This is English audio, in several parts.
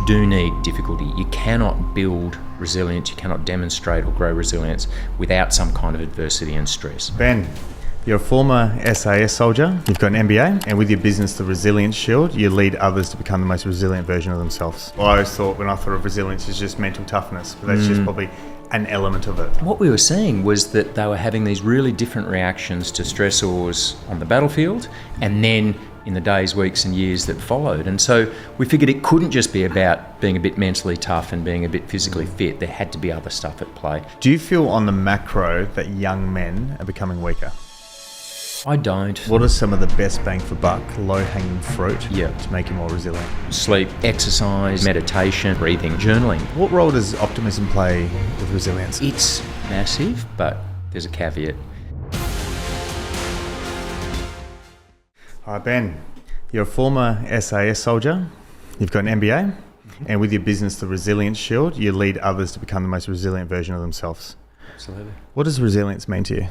do need difficulty. You cannot build resilience, you cannot demonstrate or grow resilience without some kind of adversity and stress. Ben, you're a former SAS soldier, you've got an MBA, and with your business, The Resilience Shield, you lead others to become the most resilient version of themselves. I always thought, when I thought of resilience, is just mental toughness, but that's just probably an element of it. What we were seeing was that they were having these really different reactions to stressors on the battlefield and then in the days, weeks and years that followed. And so we figured it couldn't just be about being a bit mentally tough and being a bit physically fit. There had to be other stuff at play. Do you feel on the macro that young men are becoming weaker? I don't. What are some of the best bang for buck, low-hanging fruit to make you more resilient? Sleep, exercise, meditation, breathing, journaling. What role does optimism play with resilience? It's massive, but there's a caveat. Hi Ben, you're a former SAS soldier, you've got an MBA, and with your business, The Resilience Shield, you lead others to become the most resilient version of themselves. Absolutely. What does resilience mean to you?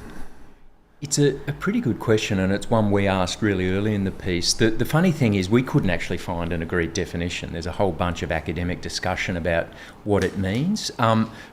It's a pretty good question, and it's one we asked really early in the piece. The funny thing is we couldn't actually find an agreed definition. There's a whole bunch of academic discussion about what it means.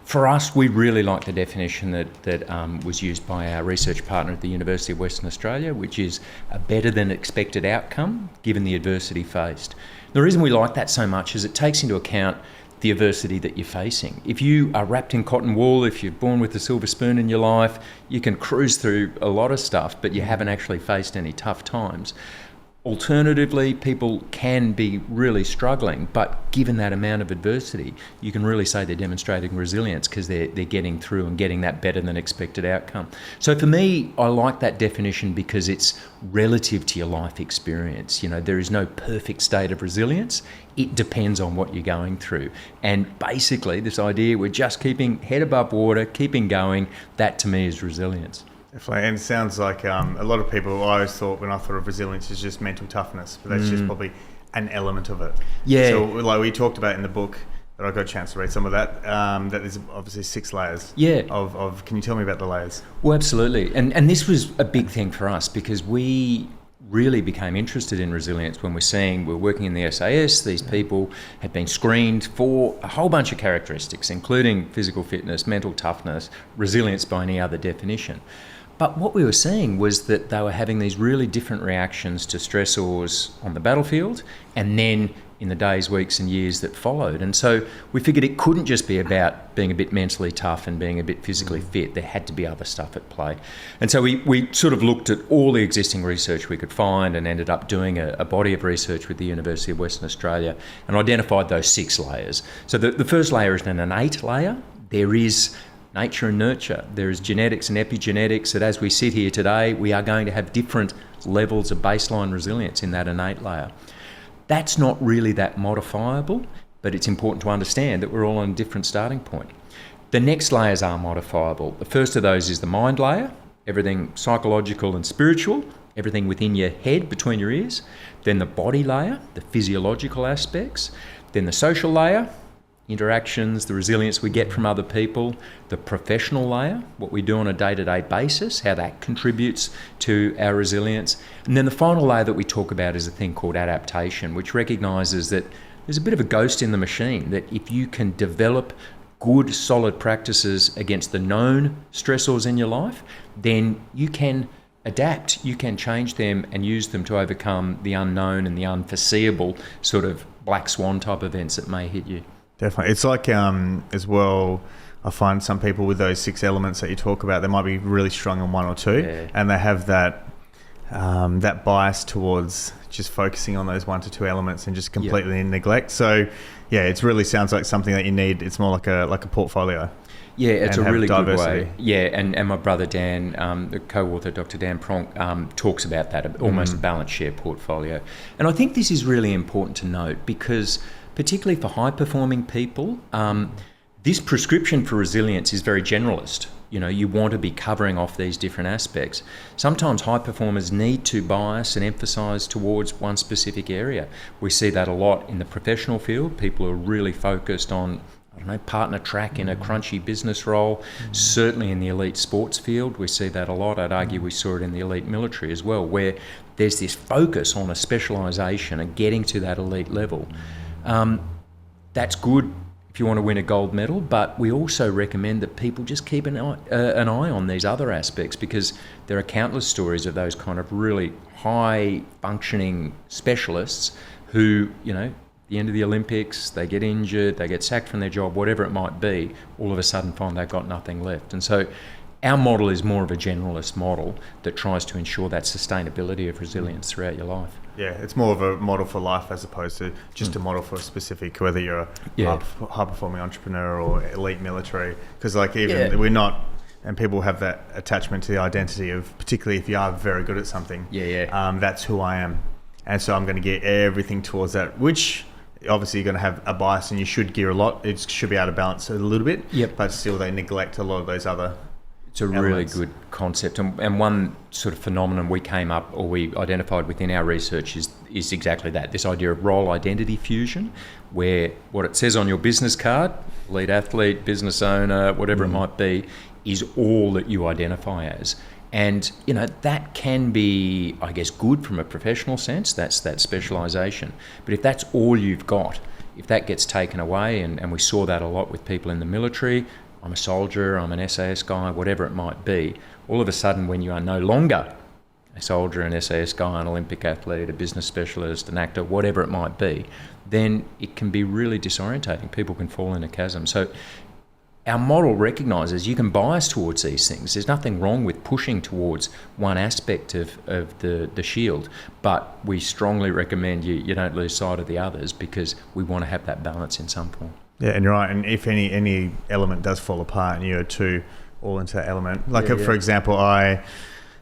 For us, we really like the definition that was used by our research partner at the University of Western Australia, which is a better than expected outcome given the adversity faced. The reason we like that so much is it takes into account the adversity that you're facing. If you are wrapped in cotton wool, if you're born with a silver spoon in your life, you can cruise through a lot of stuff, but you haven't actually faced any tough times. Alternatively, people can be really struggling, but given that amount of adversity, you can really say they're demonstrating resilience because they're getting through and getting that better than expected outcome. So for me, I like that definition because it's relative to your life experience. You know, there is no perfect state of resilience. It depends on what you're going through. And basically, this idea we're just keeping head above water, keeping going, that to me is resilience. Definitely, and it sounds like a lot of people, I always thought when I thought of resilience is just mental toughness, but that's just probably an element of it. Yeah. So like we talked about in the book, that I got a chance to read some of that, that there's obviously 6 layers of, can you tell me about the layers? Well, absolutely. And this was a big thing for us because we really became interested in resilience when we're working in the SAS. These people had been screened for a whole bunch of characteristics, including physical fitness, mental toughness, resilience by any other definition. But what we were seeing was that they were having these really different reactions to stressors on the battlefield and then in the days, weeks and years that followed. And so we figured it couldn't just be about being a bit mentally tough and being a bit physically fit. There had to be other stuff at play. And so we sort of looked at all the existing research we could find and ended up doing a body of research with the University of Western Australia and identified those 6 layers. So the first layer is an innate layer. There is nature and nurture. There is genetics and epigenetics that as we sit here today, we are going to have different levels of baseline resilience in that innate layer. That's not really that modifiable, but it's important to understand that we're all on a different starting point. The next layers are modifiable. The first of those is the mind layer, everything psychological and spiritual, everything within your head, between your ears. Then the body layer, the physiological aspects. Then the social layer, interactions, the resilience we get from other people, the professional layer, what we do on a day-to-day basis, how that contributes to our resilience. And then the final layer that we talk about is a thing called adaptation, which recognises that there's a bit of a ghost in the machine, that if you can develop good, solid practices against the known stressors in your life, then you can adapt, you can change them and use them to overcome the unknown and the unforeseeable sort of black swan type events that may hit you. Definitely. It's like, as well, I find some people with those 6 elements that you talk about, they might be really strong on 1 or 2, and they have that bias towards just focusing on those 1 to 2 elements and just completely neglect. So, yeah, it really sounds like something that you need. It's more like a portfolio. Yeah, it's a really diversity. Good way. Yeah, and my brother Dan, the co-author, Dr. Dan Pronk, talks about that, almost a balanced share portfolio. And I think this is really important to note because particularly for high-performing people, this prescription for resilience is very generalist. You know, you want to be covering off these different aspects. Sometimes high performers need to bias and emphasise towards one specific area. We see that a lot in the professional field. People are really focused on, partner track in a crunchy business role. Certainly in the elite sports field, we see that a lot. I'd argue we saw it in the elite military as well, where there's this focus on a specialisation and getting to that elite level. that's good if you want to win a gold medal, but we also recommend that people just keep an eye on these other aspects, because there are countless stories of those kind of really high functioning specialists who, at the end of the Olympics, they get injured, they get sacked from their job, whatever it might be, all of a sudden find they've got nothing left. And so our model is more of a generalist model that tries to ensure that sustainability of resilience throughout your life. Yeah, it's more of a model for life as opposed to just a model for a specific, whether you're a high-performing entrepreneur or elite military. Because we're not, and people have that attachment to the identity of, particularly if you are very good at something, that's who I am. And so I'm going to get everything towards that, which obviously you're going to have a bias and you should gear a lot. It should be out of balance a little bit, but still they neglect a lot of those other It's a really good concept, and one sort of phenomenon we identified within our research is exactly that, this idea of role identity fusion, where what it says on your business card, lead athlete, business owner, whatever it might be, is all that you identify as. And, that can be, I guess, good from a professional sense, that's that specialisation. But if that's all you've got, if that gets taken away, and we saw that a lot with people in the military, I'm a soldier, I'm an SAS guy, whatever it might be, all of a sudden when you are no longer a soldier, an SAS guy, an Olympic athlete, a business specialist, an actor, whatever it might be, then it can be really disorientating. People can fall in a chasm. So our model recognises you can bias towards these things. There's nothing wrong with pushing towards one aspect of the shield, but we strongly recommend you don't lose sight of the others, because we want to have that balance in some form. Yeah, and you're right. And if any element does fall apart and you're too all into that element, for example,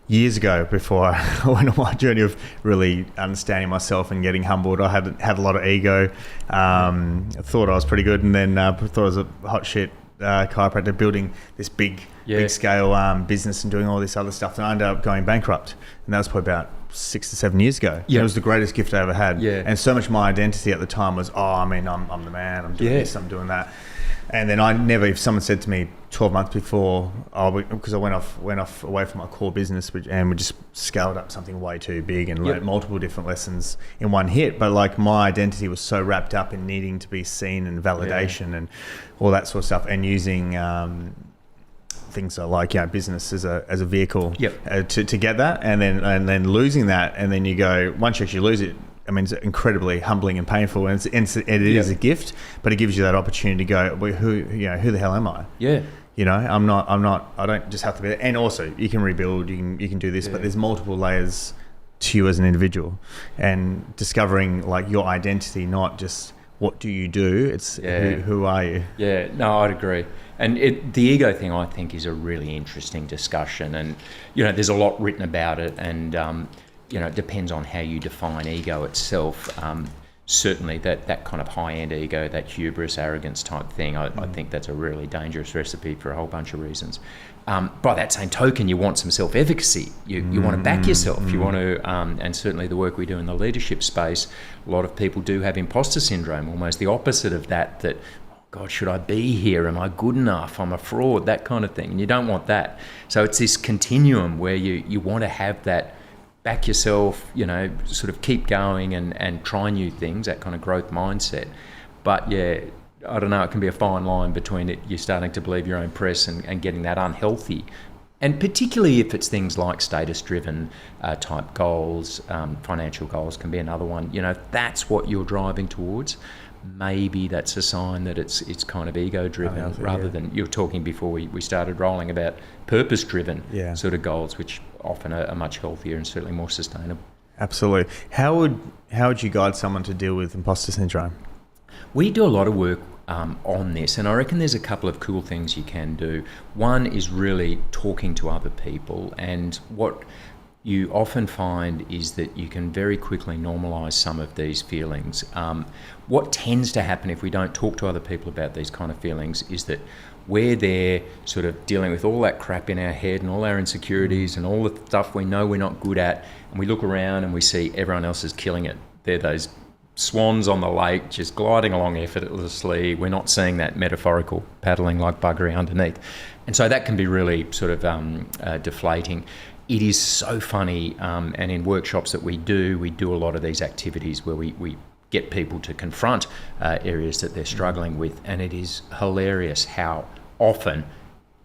years ago, before I went on my journey of really understanding myself and getting humbled, I had a lot of ego. I thought I was pretty good, and then thought I was a hot shit chiropractor, building this big scale business and doing all this other stuff, and I ended up going bankrupt. And that was probably about 6 to 7 years ago. It was the greatest gift I ever had. And so much of my identity at the time was, I'm the man, I'm doing this, I'm doing that. And then if someone said to me 12 months before, because I went off away from my core business, and we just scaled up something way too big and learned multiple different lessons in one hit. But my identity was so wrapped up in needing to be seen and validation and all that sort of stuff, and using things like business as a vehicle to get that, and then losing that, and then you go, once you actually lose it, I mean, it's incredibly humbling and painful, and it is a gift, but it gives you that opportunity to go, well, who the hell am I? I'm not. I don't just have to be there. And also, you can rebuild. You can do this, but there's multiple layers to you as an individual, and discovering your identity, not just what do you do. It's who are you? Yeah, no, I'd agree. And the ego thing, I think, is a really interesting discussion, and there's a lot written about it, and it depends on how you define ego itself. Certainly that kind of high-end ego, that hubris, arrogance type thing, I think that's a really dangerous recipe for a whole bunch of reasons. By that same token, you want some self-efficacy. You want to back yourself. You want to, and certainly the work we do in the leadership space, a lot of people do have imposter syndrome, almost the opposite of that, God, should I be here? Am I good enough? I'm a fraud, that kind of thing. And you don't want that. So it's this continuum where you want to have that, back yourself, sort of keep going and try new things, that kind of growth mindset. But I don't know, it can be a fine line between it, you're starting to believe your own press and getting that unhealthy. And particularly if it's things like status-driven type goals, financial goals can be another one. If that's what you're driving towards, maybe that's a sign that it's kind of ego-driven rather than, you were talking before we started rolling about purpose-driven sort of goals, which often are much healthier and certainly more sustainable. Absolutely. How would you guide someone to deal with imposter syndrome? We do a lot of work on this, and I reckon there's a couple of cool things you can do. One is really talking to other people, and what you often find is that you can very quickly normalise some of these feelings. What tends to happen if we don't talk to other people about these kind of feelings is that we're there sort of dealing with all that crap in our head and all our insecurities and all the stuff we know we're not good at, and we look around and we see everyone else is killing it. They're those swans on the lake just gliding along effortlessly. We're not seeing that metaphorical paddling like buggery underneath. And so that can be really sort of deflating. It is so funny, and in workshops that we do a lot of these activities where we get people to confront areas that they're struggling with. And it is hilarious how often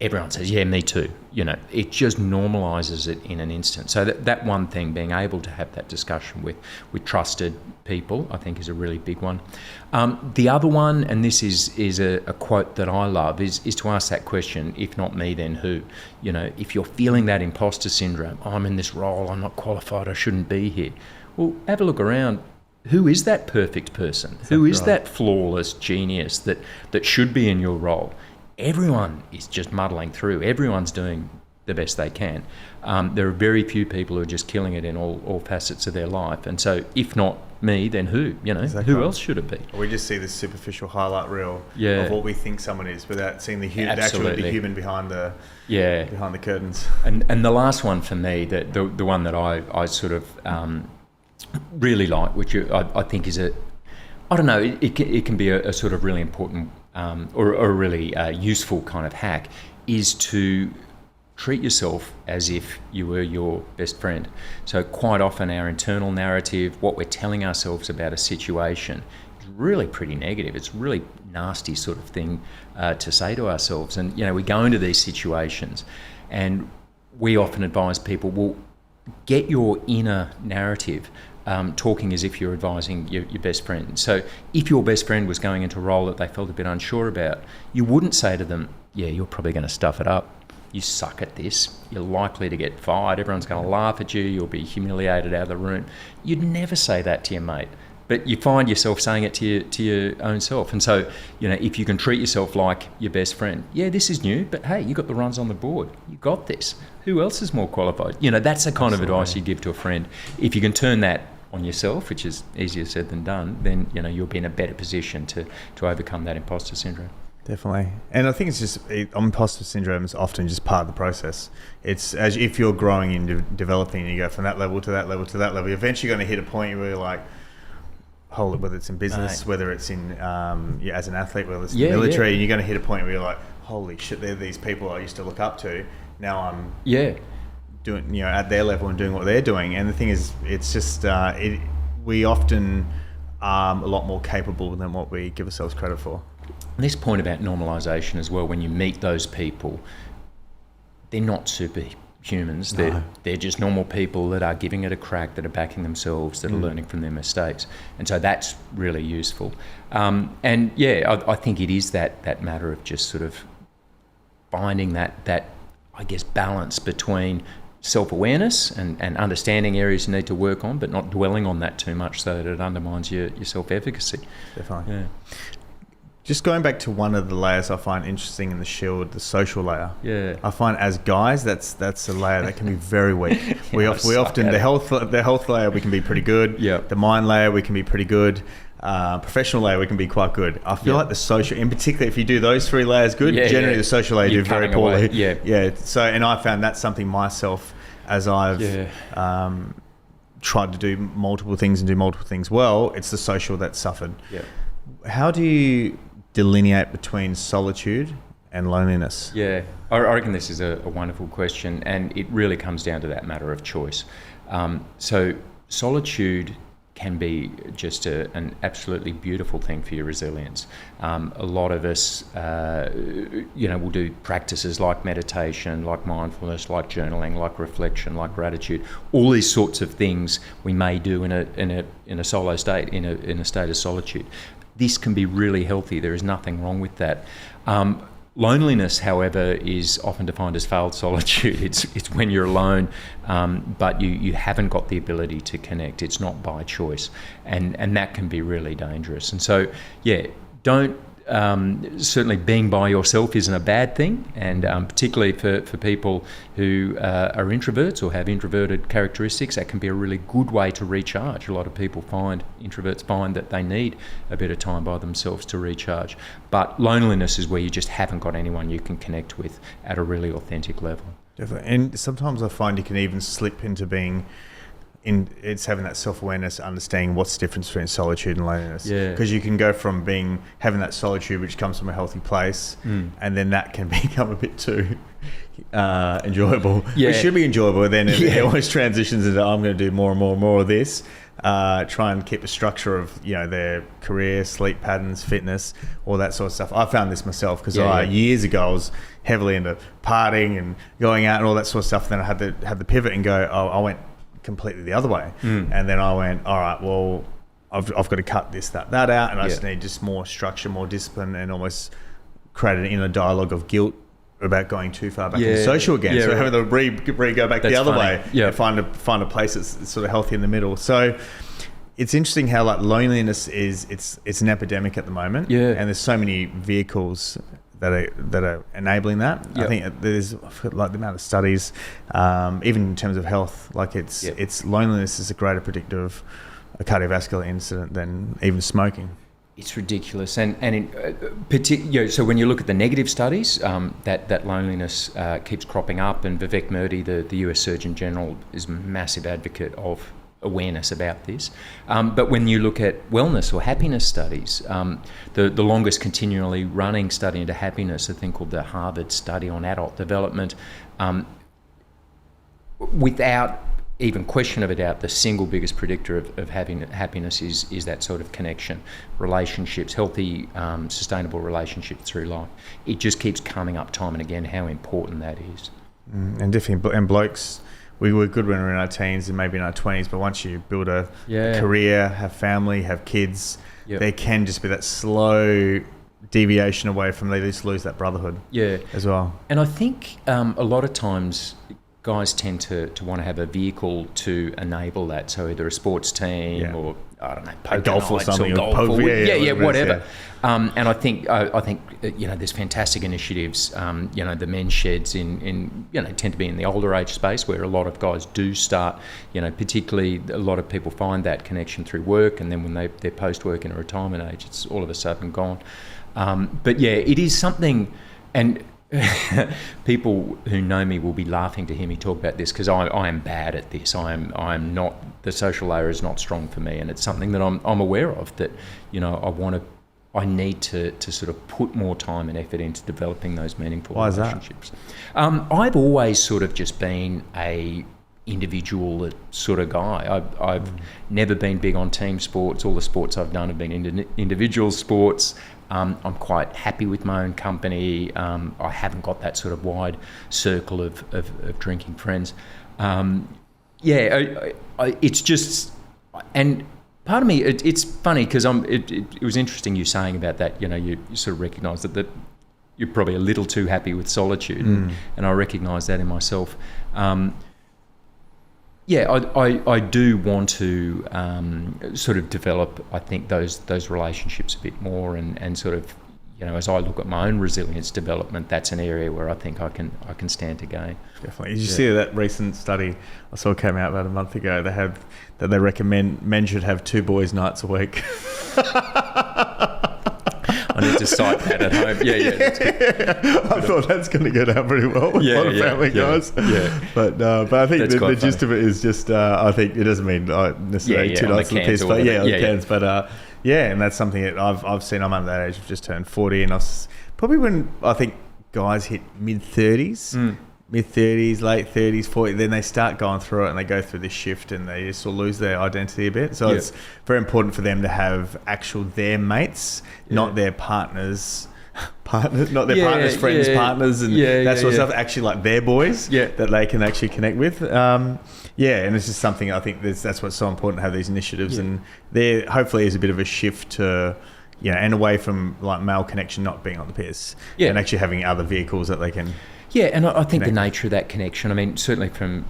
everyone says, yeah, me too. It just normalises it in an instant. So that one thing, being able to have that discussion with trusted people, I think is a really big one. The other one, and this is a quote that I love, is to ask that question, if not me, then who? If you're feeling that imposter syndrome, I'm in this role, I'm not qualified, I shouldn't be here. Well, have a look around. Who is that perfect person? Who is that flawless genius that should be in your role? Everyone is just muddling through. Everyone's doing the best they can. There are very few people who are just killing it in all facets of their life. And so if not me, then who? Who else should it be? We just see this superficial highlight reel of what we think someone is without seeing the human behind the curtains. And the last one for me, the one that I sort of really like, which I think is it can be a sort of really important or a really useful kind of hack, is to treat yourself as if you were your best friend. So quite often our internal narrative, what we're telling ourselves about a situation, is really pretty negative. It's a really nasty sort of thing to say to ourselves. And, we go into these situations and we often advise people, well, get your inner narrative talking as if you're advising your best friend. So if your best friend was going into a role that they felt a bit unsure about, you wouldn't say to them, yeah, you're probably going to stuff it up. You suck at this. You're likely to get fired. Everyone's going to laugh at you. You'll be humiliated out of the room. You'd never say that to your mate. But you find yourself saying it to your own self. And so, if you can treat yourself like your best friend, yeah, this is new, but hey, you got the runs on the board. You got this. Who else is more qualified? That's the kind of advice you give to a friend. If you can turn that on yourself, which is easier said than done, then, you'll be in a better position to overcome that imposter syndrome. Definitely. And I think it's just, imposter syndrome is often just part of the process. It's as if you're growing and developing and you go from that level to that level to that level, you're eventually going to hit a point where you're like, whether it's in business, whether it's in as an athlete, whether it's in the military, and you're going to hit a point where you're like, holy shit, they're these people I used to look up to. Now I'm doing, at their level and doing what they're doing. And the thing is, it's just, we often are a lot more capable than what we give ourselves credit for. This point about normalisation as well, when you meet those people, they're not superhumans. They're just normal people that are giving it a crack, that are backing themselves, that are learning from their mistakes. And so that's really useful. I think it is that matter of just sort of finding that I guess, balance between self-awareness and understanding areas you need to work on, but not dwelling on that too much so that it undermines your self-efficacy. Definitely. Yeah. Just going back to one of the layers I find interesting in the shield, the social layer. Yeah. I find as guys, that's a layer that can be very weak. We often the health layer we can be pretty good. Yeah. The mind layer we can be pretty good. Professional layer we can be quite good. I feel like the social, in particular, if you do those three layers good, generally the social layer you do very poorly. Yeah. So, and I found that's something myself as I've tried to do multiple things and do multiple things well. It's the social that suffered. Yeah. How do you delineate between solitude and loneliness? Yeah, I reckon this is a wonderful question, and it really comes down to that matter of choice. So solitude can be just an absolutely beautiful thing for your resilience. A lot of us, will do practices like meditation, like mindfulness, like journaling, like reflection, like gratitude. All these sorts of things we may do in a solo state, in a state of solitude. This can be really healthy. There is nothing wrong with that. Loneliness, however, is often defined as failed solitude. It's when you're alone, but you haven't got the ability to connect. It's not by choice, and that can be really dangerous. And so, don't. Certainly being by yourself isn't a bad thing, and particularly for people who are introverts or have introverted characteristics, that can be a really good way to recharge. A lot of introverts find that they need a bit of time by themselves to recharge. But loneliness is where you just haven't got anyone you can connect with at a really authentic level. Definitely. And sometimes I find you can even slip into being it's having that self-awareness, understanding what's the difference between solitude and loneliness. Yeah. Because you can go from having that solitude, which comes from a healthy place, and then that can become a bit too enjoyable. Yeah. It should be enjoyable, then it always transitions into, I'm going to do more and more and more of this. try and keep a structure of, their career, sleep patterns, fitness, all that sort of stuff. I found this myself because years ago I was heavily into partying and going out and all that sort of stuff. Then I had the pivot and go, I went completely the other way. And then I went, all right, well, I've got to cut this, that out, and I just need just more structure, more discipline, and almost create an inner dialogue of guilt about going too far back into social again. So having to go back the other way and find a place that's sort of healthy in the middle. So it's interesting how like loneliness it's an epidemic at the moment. And there's so many vehicles that are enabling that. I think there's like the amount of studies, even in terms of health, like it's loneliness is a greater predictor of a cardiovascular incident than even smoking. It's ridiculous, and in so when you look at the negative studies, that loneliness keeps cropping up, and Vivek Murthy, the US Surgeon General, is a massive advocate of awareness about this. But when you look at wellness or happiness studies, the longest continually running study into happiness, a thing called the Harvard Study on Adult Development, without even question of a doubt, the single biggest predictor of having happiness is that sort of connection, relationships, healthy, sustainable relationships through life. It just keeps coming up time and again how important that is. And definitely, and blokes, we were good when we were in our teens and maybe in our 20s, but once you build a career, have family, have kids, there can just be that slow deviation away from, they just lose that brotherhood as well. And I think a lot of times guys tend to want to have a vehicle to enable that. So either a sports team or, I don't know, poker golf or something. Or golf or whatever. And I think there's fantastic initiatives. The men's sheds in tend to be in the older age space where a lot of guys do start, particularly a lot of people find that connection through work, and then when they're post-work in a retirement age, it's all of a sudden gone. But it is something, and people who know me will be laughing to hear me talk about this because I am bad at this. I am not, the social layer is not strong for me, and it's something that I'm aware of, that I need to sort of put more time and effort into developing those meaningful relationships. I've always sort of just been a individual sort of guy. I've never been big on team sports. All the sports I've done have been individual sports. I'm quite happy with my own company. I haven't got that sort of wide circle of drinking friends. It's just, and part of me, it's funny because it was interesting you saying about that. You sort of recognise that you're probably a little too happy with solitude, and I recognise that in myself. I do want to sort of develop, I think, those relationships a bit more, and sort of, as I look at my own resilience development, that's an area where I think I can stand to gain. Definitely. Did you see that recent study I saw came out about a month ago? They recommend men should have 2 boys' nights a week. I need to cite that at home. That's good. I thought that's going to go down pretty well with a lot of family guys. But I think the gist of it is just, I think it doesn't mean necessarily 2 nights of the piece, but cans. But and that's something that I've seen. I'm under that age. I've just turned 40, and I was probably when I think guys hit mid-30s, late 30s, 40, then they start going through it and they go through this shift and they just sort of lose their identity a bit. So it's very important for them to have their mates, not their partners, not their partners, friends, partners, and that sort of stuff. Actually, like their boys that they can actually connect with. And it's just something I think that's what's so important to have these initiatives, and there hopefully is a bit of a shift to. And away from like male connection not being on the piss, and actually having other vehicles that they can. Yeah, and I think the nature of that connection, I mean, certainly from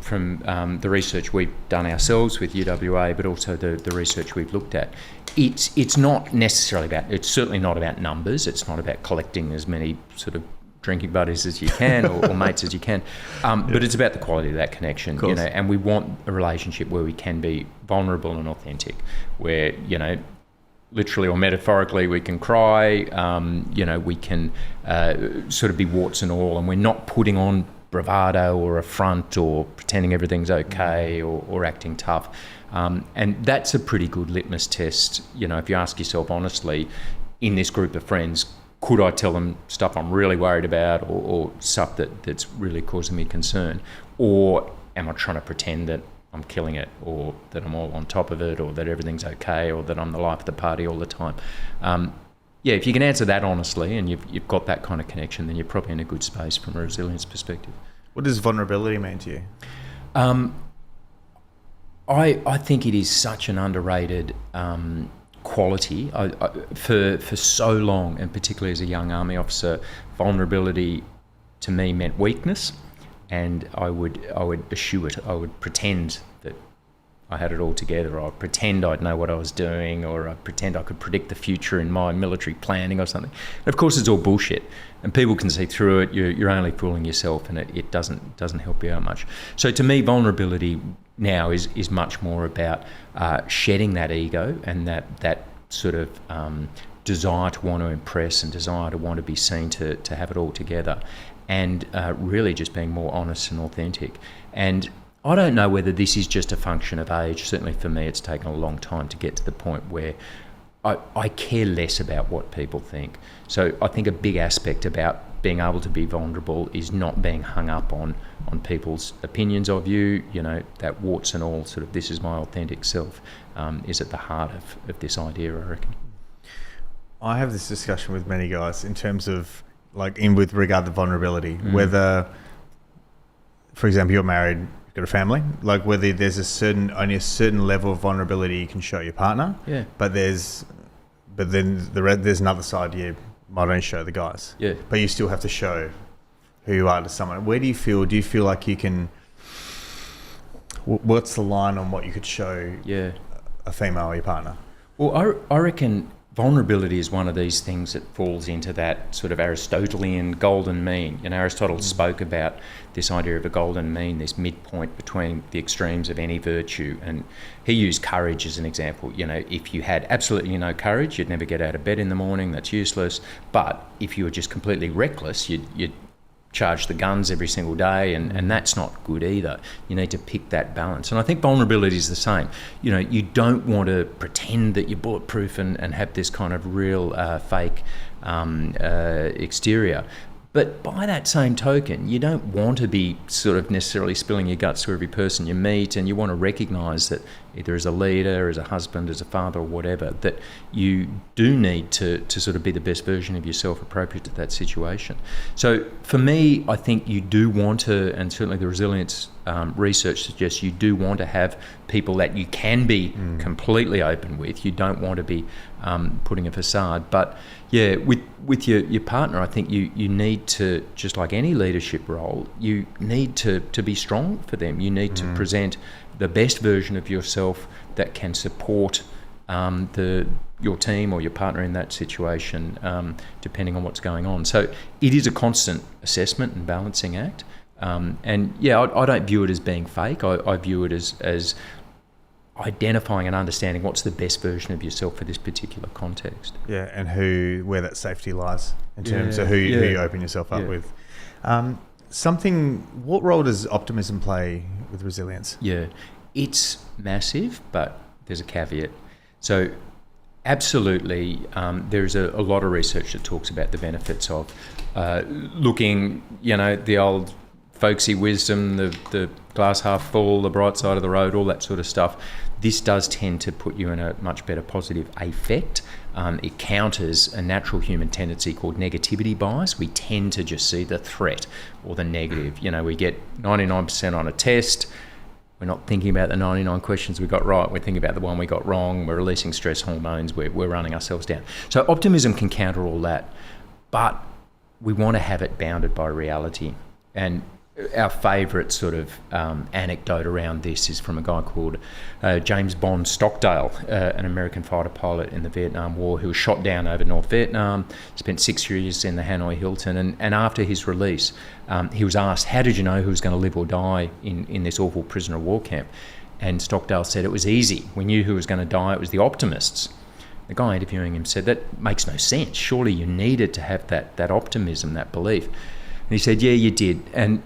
the research we've done ourselves with UWA, but also the research we've looked at, it's not necessarily about, it's certainly not about numbers, it's not about collecting as many sort of drinking buddies as you can or mates as you can, but it's about the quality of that connection, and we want a relationship where we can be vulnerable and authentic, where, literally or metaphorically, we can cry, we can sort of be warts and all, and we're not putting on bravado or a front or pretending everything's okay or acting tough. And that's a pretty good litmus test, if you ask yourself honestly, in this group of friends, could I tell them stuff I'm really worried about or stuff that's really causing me concern? Or am I trying to pretend that I'm killing it, or that I'm all on top of it, or that everything's okay, or that I'm the life of the party all the time. If you can answer that honestly and you've got that kind of connection, then you're probably in a good space from a resilience perspective. What does vulnerability mean to you? I think it is such an underrated quality. For so long, and particularly as a young army officer, vulnerability to me meant weakness, and I would eschew it. I would pretend that I had it all together. I'd pretend I'd know what I was doing, or I'd pretend I could predict the future in my military planning or something. And of course, it's all bullshit, and people can see through it. You're only fooling yourself, and it doesn't help you out much. So to me, vulnerability now is much more about shedding that ego and that sort of desire to want to impress and desire to want to be seen to have it all together, and really just being more honest and authentic. And I don't know whether this is just a function of age. Certainly for me, it's taken a long time to get to the point where I care less about what people think. So I think a big aspect about being able to be vulnerable is not being hung up on people's opinions of you. That warts and all sort of this is my authentic self is at the heart of this idea, I reckon. I have this discussion with many guys in terms of with regard to vulnerability, whether, for example, you're married, you've got a family, whether there's only a certain level of vulnerability you can show your partner, but then there's another side you might only show the guys, but you still have to show who you are to someone. Where do you feel like you can, what's the line on what you could show a female or your partner? Well, I reckon vulnerability is one of these things that falls into that sort of Aristotelian golden mean. Aristotle spoke about this idea of a golden mean, this midpoint between the extremes of any virtue. And he used courage as an example. If you had absolutely no courage, you'd never get out of bed in the morning. That's useless. But if you were just completely reckless, you'd charge the guns every single day, and that's not good either. You need to pick that balance. And I think vulnerability is the same. You don't want to pretend that you're bulletproof and have this kind of real fake exterior. But by that same token, you don't want to be sort of necessarily spilling your guts to every person you meet, and you want to recognise that either as a leader, as a husband, as a father, or whatever, that you do need to sort of be the best version of yourself appropriate to that situation. So for me, I think you do want to, and certainly the resilience research suggests you do want to have people that you can be completely open with. You don't want to be putting a facade. But yeah, with your partner, I think you need to, just like any leadership role, you need to be strong for them. You need to present the best version of yourself that can support your team or your partner in that situation, depending on what's going on. So it is a constant assessment and balancing act. And yeah, I don't view it as being fake. I view it as identifying and understanding what's the best version of yourself for this particular context. Yeah, and where that safety lies in terms of who you open yourself up with. What role does optimism play with resilience? Yeah, it's massive, but there's a caveat. So absolutely, there's a lot of research that talks about the benefits of looking, the old folksy wisdom, the glass half full, the bright side of the road, all that sort of stuff. This does tend to put you in a much better positive affect. It counters a natural human tendency called negativity bias. We tend to just see the threat or the negative. We get 99% on a test. We're not thinking about the 99 questions we got right. We're thinking about the one we got wrong. We're releasing stress hormones. We're running ourselves down. So optimism can counter all that, but we want to have it bounded by reality. And our favourite sort of anecdote around this is from a guy called James Bond Stockdale, an American fighter pilot in the Vietnam War who was shot down over North Vietnam, spent 6 years in the Hanoi Hilton, and after his release, he was asked, how did you know who was going to live or die in this awful prisoner of war camp? And Stockdale said it was easy. We knew who was going to die. It was the optimists. The guy interviewing him said, that makes no sense. Surely you needed to have that optimism, that belief. And he said, yeah, you did. And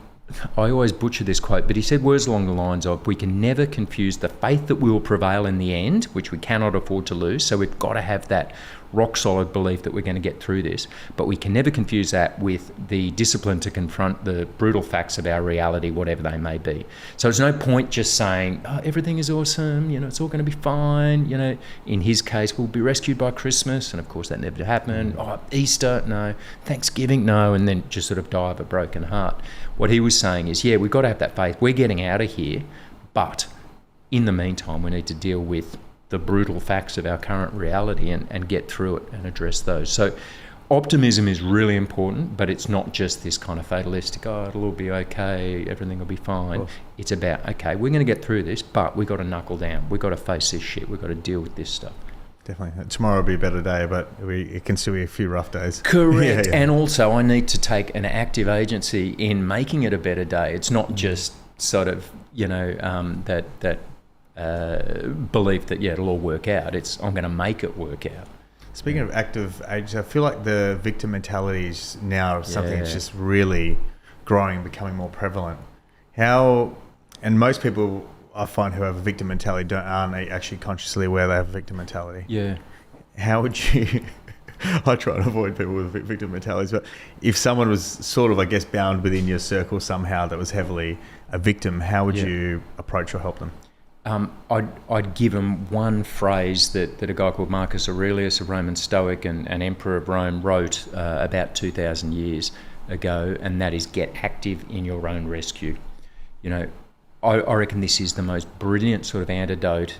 I always butcher this quote, but he said words along the lines of, we can never confuse the faith that we will prevail in the end, which we cannot afford to lose, so we've got to have that rock solid belief that we're going to get through this. But we can never confuse that with the discipline to confront the brutal facts of our reality, whatever they may be. So there's no point just saying, oh, everything is awesome, it's all going to be fine. In his case, we'll be rescued by Christmas. And of course that never happened. Oh, Easter, no. Thanksgiving, no. And then just sort of die of a broken heart. What he was saying is, yeah, we've got to have that faith. We're getting out of here. But in the meantime, we need to deal with the brutal facts of our current reality and get through it and address those. So optimism is really important, but it's not just this kind of fatalistic, oh, it'll all be okay, everything will be fine. It's about, okay, we're going to get through this, but we've got to knuckle down. We've got to face this shit. We've got to deal with this stuff. Definitely. Tomorrow will be a better day, but it can still be a few rough days. Correct. Yeah. And also I need to take an active agency in making it a better day. It's not just sort of, that belief that, yeah, it'll all work out. It's, I'm going to make it work out. Speaking of active agency, I feel like the victim mentality is now something that's just really growing, becoming more prevalent. And most people I find who have a victim mentality aren't actually consciously aware they have a victim mentality. Yeah. How would you... I try to avoid people with victim mentalities, but if someone was sort of, I guess, bound within your circle somehow that was heavily a victim, how would you approach or help them? I'd give them one phrase that a guy called Marcus Aurelius, a Roman Stoic and Emperor of Rome, wrote about 2,000 years ago, and that is, get active in your own rescue. I reckon this is the most brilliant sort of antidote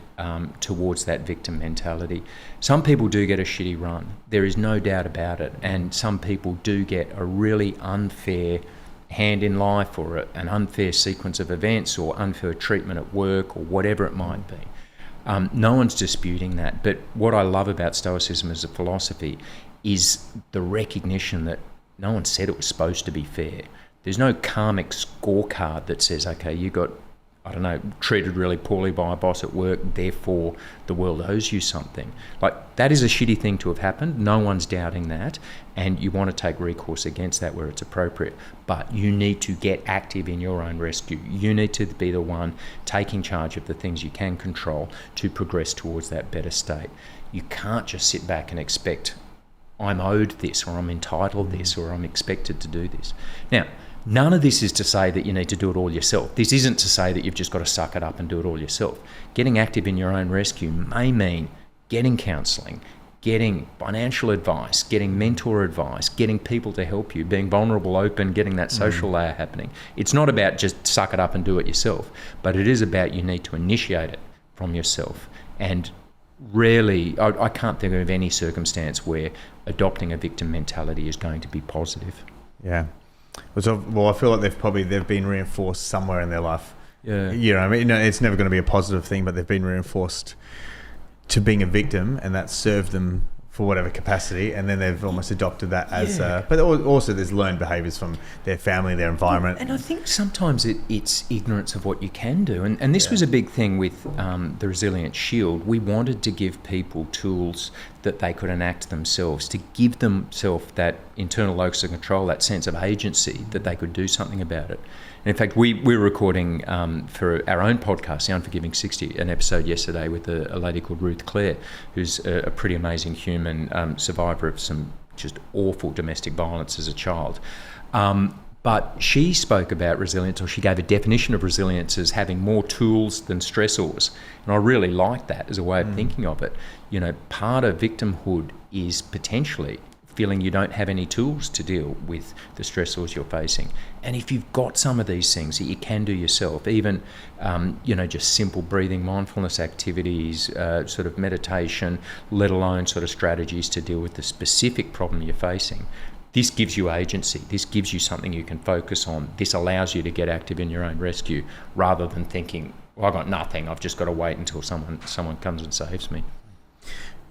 towards that victim mentality. Some people do get a shitty run. There is no doubt about it. And some people do get a really unfair hand in life, or an unfair sequence of events, or unfair treatment at work, or whatever it might be. No one's disputing that. But what I love about Stoicism as a philosophy is the recognition that no one said it was supposed to be fair. There's no karmic scorecard that says, okay, you got, I don't know, treated really poorly by a boss at work, therefore the world owes you something. Like, that is a shitty thing to have happened. No one's doubting that. And you want to take recourse against that where it's appropriate. But you need to get active in your own rescue. You need to be the one taking charge of the things you can control to progress towards that better state. You can't just sit back and expect, I'm owed this, or I'm entitled this, or I'm expected to do this. Now, none of this is to say that you need to do it all yourself. This isn't to say that you've just got to suck it up and do it all yourself. Getting active in your own rescue may mean getting counselling, getting financial advice, getting mentor advice, getting people to help you, being vulnerable, open, getting that social layer happening. It's not about just suck it up and do it yourself, but it is about you need to initiate it from yourself. And rarely, I can't think of any circumstance where adopting a victim mentality is going to be positive. Yeah. Well, I feel like they've been reinforced somewhere in their life. Yeah. I mean, it's never going to be a positive thing, but they've been reinforced to being a victim, and that served them for whatever capacity, and then they've almost adopted that as but also there's learned behaviours from their family, their environment. And I think sometimes it's ignorance of what you can do, and this was a big thing with the Resilient Shield. We wanted to give people tools that they could enact themselves, to give themselves that internal locus of control, that sense of agency, that they could do something about it. And in fact, we're recording for our own podcast, The Unforgiving 60, an episode yesterday with a lady called Ruth Clare, who's a pretty amazing human, survivor of some just awful domestic violence as a child. But she spoke about resilience, or she gave a definition of resilience as having more tools than stressors. And I really like that as a way of thinking of it. Part of victimhood is potentially feeling you don't have any tools to deal with the stressors you're facing. And if you've got some of these things that you can do yourself, even, just simple breathing, mindfulness activities, sort of meditation, let alone sort of strategies to deal with the specific problem you're facing, this gives you agency. This gives you something you can focus on. This allows you to get active in your own rescue, rather than thinking, well, I've got nothing, I've just got to wait until someone comes and saves me.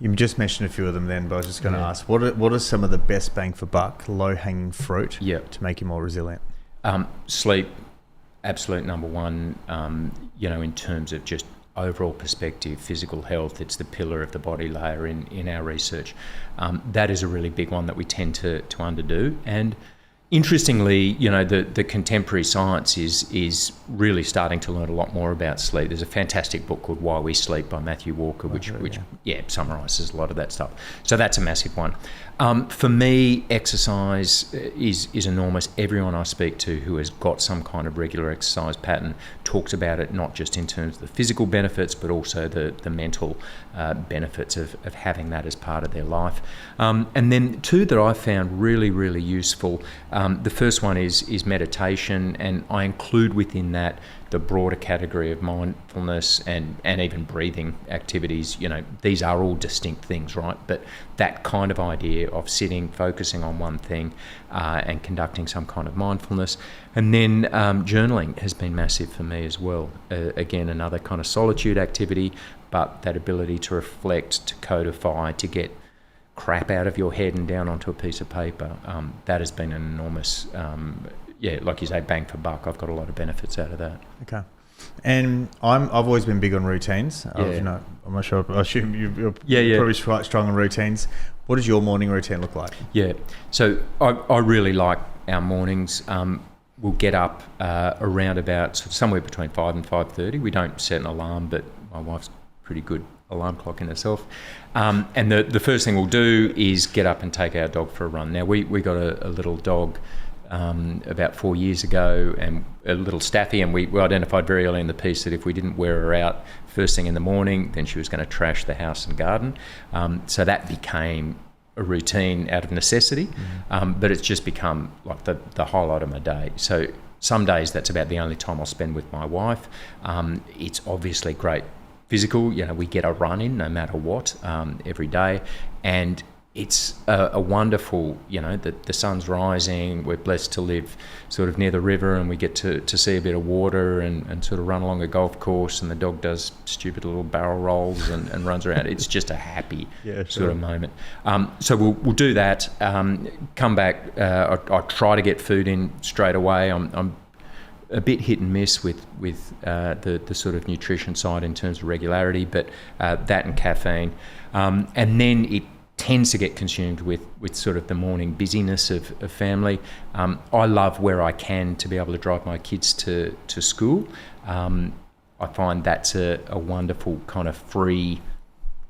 You just mentioned a few of them then, but I was just going to ask, what are some of the best bang for buck, low-hanging fruit to make you more resilient? Sleep, absolute number one, in terms of just overall perspective, physical health. It's the pillar of the body layer in our research. That is a really big one that we tend to underdo. And, Interestingly, the contemporary science is really starting to learn a lot more about sleep. There's a fantastic book called Why We Sleep by Matthew Walker, which summarises a lot of that stuff. So that's a massive one. For me, exercise is enormous. Everyone I speak to who has got some kind of regular exercise pattern talks about it, not just in terms of the physical benefits, but also the mental benefits of having that as part of their life. And then two that I found really, really useful. The first one is meditation, and I include within that the broader category of mindfulness and even breathing activities. These are all distinct things, right? But that kind of idea of sitting, focusing on one thing, and conducting some kind of mindfulness. And then journaling has been massive for me as well. Again, another kind of solitude activity, but that ability to reflect, to codify, to get crap out of your head and down onto a piece of paper, that has been an enormous, like you say, bang for buck. I've got a lot of benefits out of that. Okay. And I've always been big on routines. I'm not sure. I assume you're probably quite strong on routines. What does your morning routine look like? Yeah. So I really like our mornings. We'll get up around about somewhere between 5 and 5:30. We don't set an alarm, but my wife's pretty good alarm clock in herself. And the first thing we'll do is get up and take our dog for a run. Now, we got a little dog about 4 years ago, and a little staffy, and we identified very early in the piece that if we didn't wear her out first thing in the morning, then she was going to trash the house and garden. So that became a routine out of necessity, but it's just become like the highlight of my day. So some days that's about the only time I'll spend with my wife. It's obviously great physical, we get a run in no matter what, every day, and it's a wonderful, the sun's rising, we're blessed to live sort of near the river, and we get to see a bit of water and sort of run along a golf course, and the dog does stupid little barrel rolls and runs around. It's just a happy sort of moment. So we'll do that, come back, I try to get food in straight away. I'm a bit hit and miss with the sort of nutrition side in terms of regularity, but that and caffeine. And then it tends to get consumed with sort of the morning busyness of family. I love where I can to be able to drive my kids to school. I find that's a wonderful kind of free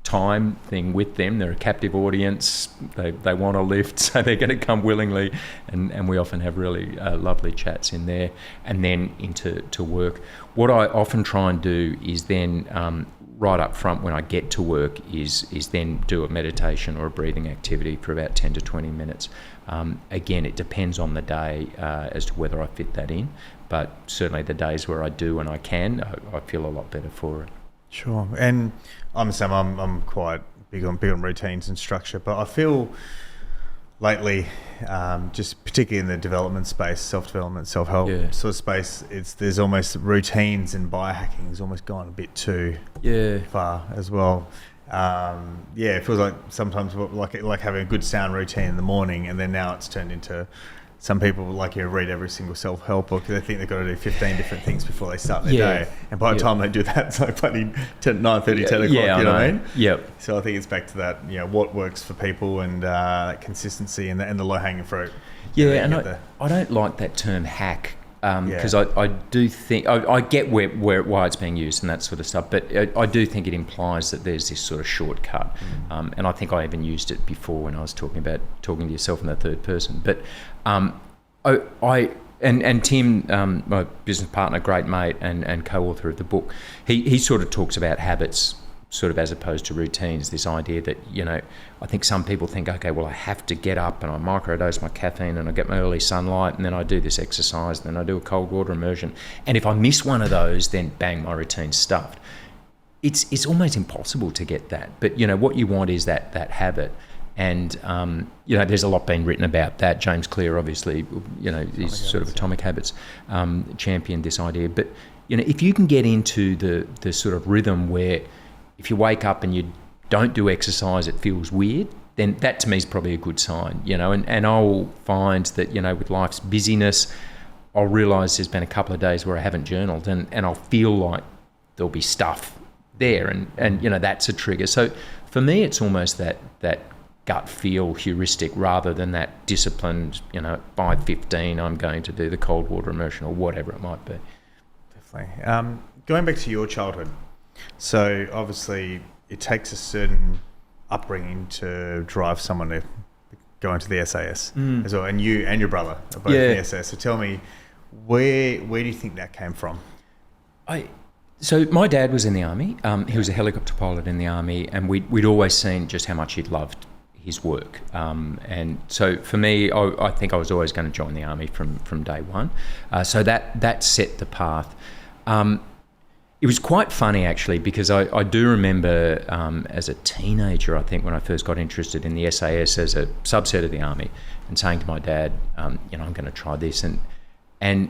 time thing with them. They're a captive audience. They want a lift, so they're going to come willingly, and we often have really lovely chats in there, and then into work. What I often try and do is then right up front when I get to work is then do a meditation or a breathing activity for about 10 to 20 minutes. Again, it depends on the day as to whether I fit that in, but certainly the days where I do and I can, I feel a lot better for it. Sure. And I'm quite big on routines and structure, but I feel lately, just particularly in the development space, self-development, self-help sort of space, there's almost routines, and biohacking has almost gone a bit too far as well. It feels like sometimes like having a good sound routine in the morning, and then now it's turned into some people read every single self-help book. They think they've got to do 15 different things before they start their day. And by the time they do that, it's like bloody 9:30, 10 o'clock, you know what I mean? Yep. So I think it's back to that, what works for people, and consistency and the low-hanging fruit. Yeah, and I don't like that term hack, because I do think, I get why it's being used and that sort of stuff, but I do think it implies that there's this sort of shortcut. And I think I even used it before when I was talking to yourself in the third person. But and Tim, my business partner, great mate and co-author of the book, he sort of talks about habits sort of as opposed to routines, this idea that, I think some people think, okay, well, I have to get up and I microdose my caffeine and I get my early sunlight and then I do this exercise and then I do a cold water immersion. And if I miss one of those, then bang, my routine's stuffed. It's almost impossible to get that. But, what you want is that habit. And, there's a lot being written about that. James Clear, obviously, is sort of Atomic Habits, championed this idea. But, if you can get into the sort of rhythm where if you wake up and you don't do exercise, it feels weird, then that to me is probably a good sign, and I'll find that, with life's busyness, I'll realise there's been a couple of days where I haven't journaled and I'll feel like there'll be stuff there and that's a trigger. So for me, it's almost that gut feel heuristic rather than that disciplined, at 5:15 I'm going to do the cold water immersion or whatever it might be. Definitely. Going back to your childhood, so obviously it takes a certain upbringing to drive someone to go into the SAS as well, and you and your brother are both in the SAS. So tell me, where do you think that came from? So my dad was in the army. He was a helicopter pilot in the army, and we'd always seen just how much he'd loved his work. And so for me, I think I was always going to join the army from day one. So that set the path. It was quite funny actually, because I do remember as a teenager, I think when I first got interested in the SAS as a subset of the army, and saying to my dad, I'm going to try this, and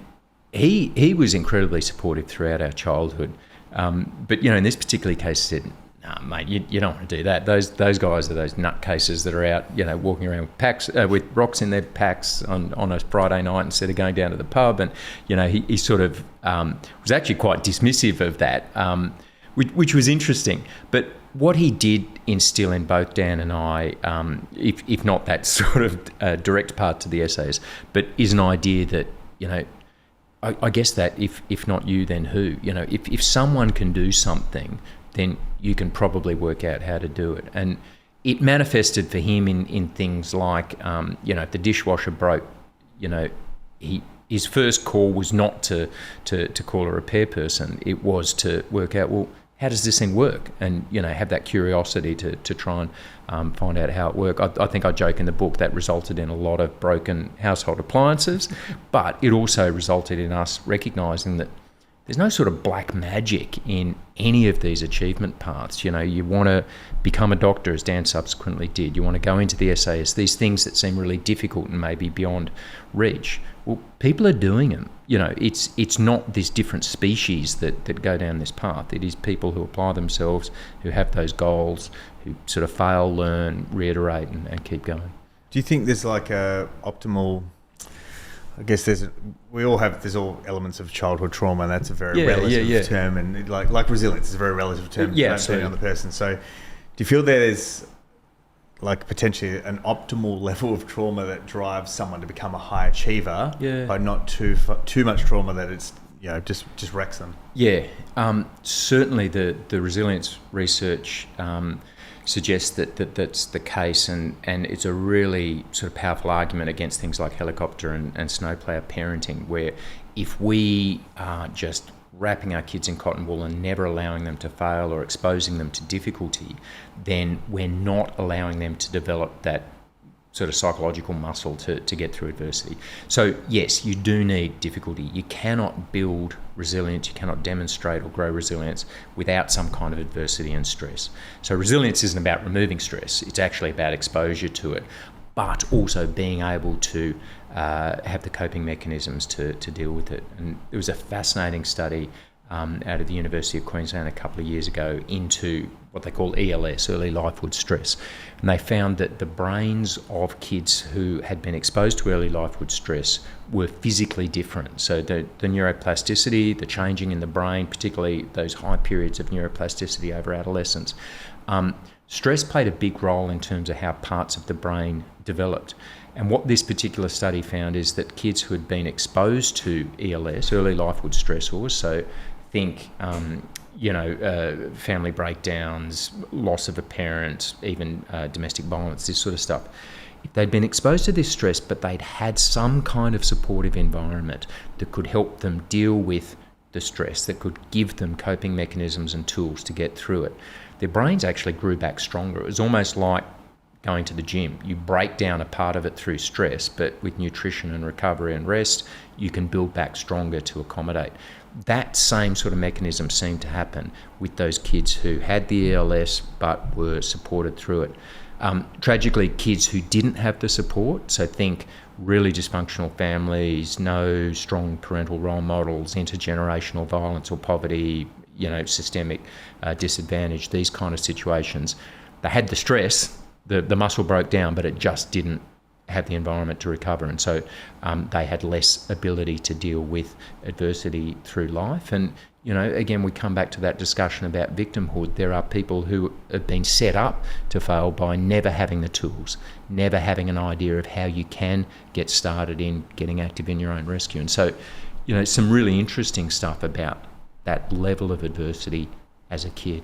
he was incredibly supportive throughout our childhood. But in this particular case, he said, "Nah, mate, you don't want to do that. Those guys are those nutcases that are out, walking around with packs with rocks in their packs on a Friday night instead of going down to the pub." And he sort of was actually quite dismissive of that, which was interesting. But what he did instill in both Dan and I, if not that sort of direct part to the essays, but is an idea that I guess that if not you, then who? If someone can do something, then you can probably work out how to do it. And it manifested for him in things like, if the dishwasher broke, his first call was not to call a repair person. It was to work out, well, how does this thing work? And, have that curiosity to try and find out how it worked. I think I joke in the book that resulted in a lot of broken household appliances, but it also resulted in us recognising that there's no sort of black magic in any of these achievement paths. You want to become a doctor, as Dan subsequently did. You want to go into the SAS, these things that seem really difficult and maybe beyond reach. Well, people are doing them. It's not this different species that go down this path. It is people who apply themselves, who have those goals, who sort of fail, learn, reiterate, and keep going. Do you think there's like a optimal... I guess there's all elements of childhood trauma, and that's a very relative term, and like resilience is a very relative term depending on the person. So do you feel there's like potentially an optimal level of trauma that drives someone to become a high achiever, but not too much trauma that it's just wrecks them? Certainly the resilience research suggests that's the case, and it's a really sort of powerful argument against things like helicopter and snowplow parenting, where if we are just wrapping our kids in cotton wool and never allowing them to fail or exposing them to difficulty, then we're not allowing them to develop that sort of psychological muscle to get through adversity. So yes, you do need difficulty. You cannot build resilience, you cannot demonstrate or grow resilience without some kind of adversity and stress. So resilience isn't about removing stress, it's actually about exposure to it, but also being able to have the coping mechanisms to deal with it. And there was a fascinating study out of the University of Queensland a couple of years ago into what they call ELS, early lifehood stress. And they found that the brains of kids who had been exposed to early lifehood stress were physically different. So the neuroplasticity, the changing in the brain, particularly those high periods of neuroplasticity over adolescence. Stress played a big role in terms of how parts of the brain developed. And what this particular study found is that kids who had been exposed to ELS, early lifehood stressors, so think family breakdowns, loss of a parent, even domestic violence, this sort of stuff. If they'd been exposed to this stress, but they'd had some kind of supportive environment that could help them deal with the stress, that could give them coping mechanisms and tools to get through it, their brains actually grew back stronger. It was almost like going to the gym. You break down a part of it through stress, but with nutrition and recovery and rest, you can build back stronger to accommodate. That same sort of mechanism seemed to happen with those kids who had the ELS but were supported through it. Tragically, kids who didn't have the support, so think really dysfunctional families, no strong parental role models, intergenerational violence or poverty, systemic disadvantage, these kind of situations, they had the stress, the muscle broke down, but it just didn't have the environment to recover, and so they had less ability to deal with adversity through life. And again, we come back to that discussion about victimhood. There are people who have been set up to fail by never having the tools, never having an idea of how you can get started in getting active in your own rescue. And so, some really interesting stuff about that level of adversity as a kid.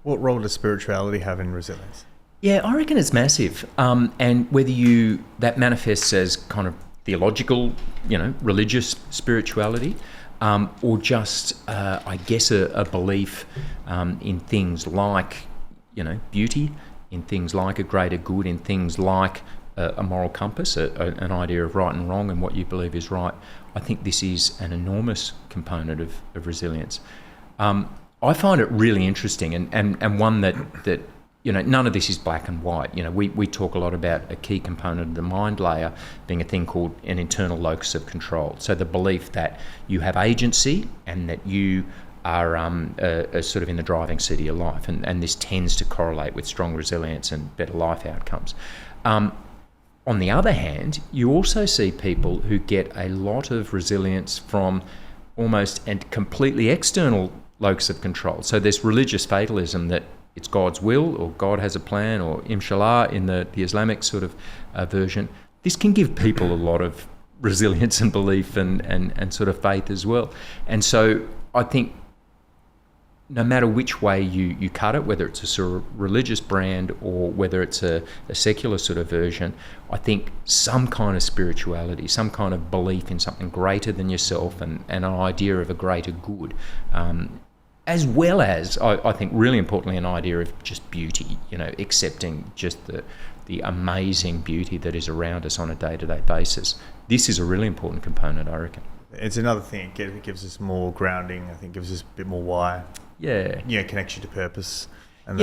What role does spirituality have in resilience? Yeah, I reckon it's massive. And whether that manifests as kind of theological, religious spirituality, or just, I guess, a belief in things like, beauty, in things like a greater good, in things like a moral compass, an idea of right and wrong and what you believe is right. I think this is an enormous component of resilience. I find it really interesting and one that none of this is black and white. We talk a lot about a key component of the mind layer being a thing called an internal locus of control. So the belief that you have agency and that you are sort of in the driving seat of your life. And this tends to correlate with strong resilience and better life outcomes. On the other hand, you also see people who get a lot of resilience from almost a completely external locus of control. So there's religious fatalism that it's God's will, or God has a plan, or inshallah in the Islamic sort of version. This can give people a lot of resilience and belief and sort of faith as well. And so I think no matter which way you cut it, whether it's a sort of religious brand or whether it's a secular sort of version, I think some kind of spirituality, some kind of belief in something greater than yourself and an idea of a greater good, as well as, I think really importantly, an idea of just beauty, accepting just the amazing beauty that is around us on a day-to-day basis. This is a really important component, I reckon. It's another thing. It gives us more grounding. I think gives us a bit more why. Yeah. Connection to purpose. And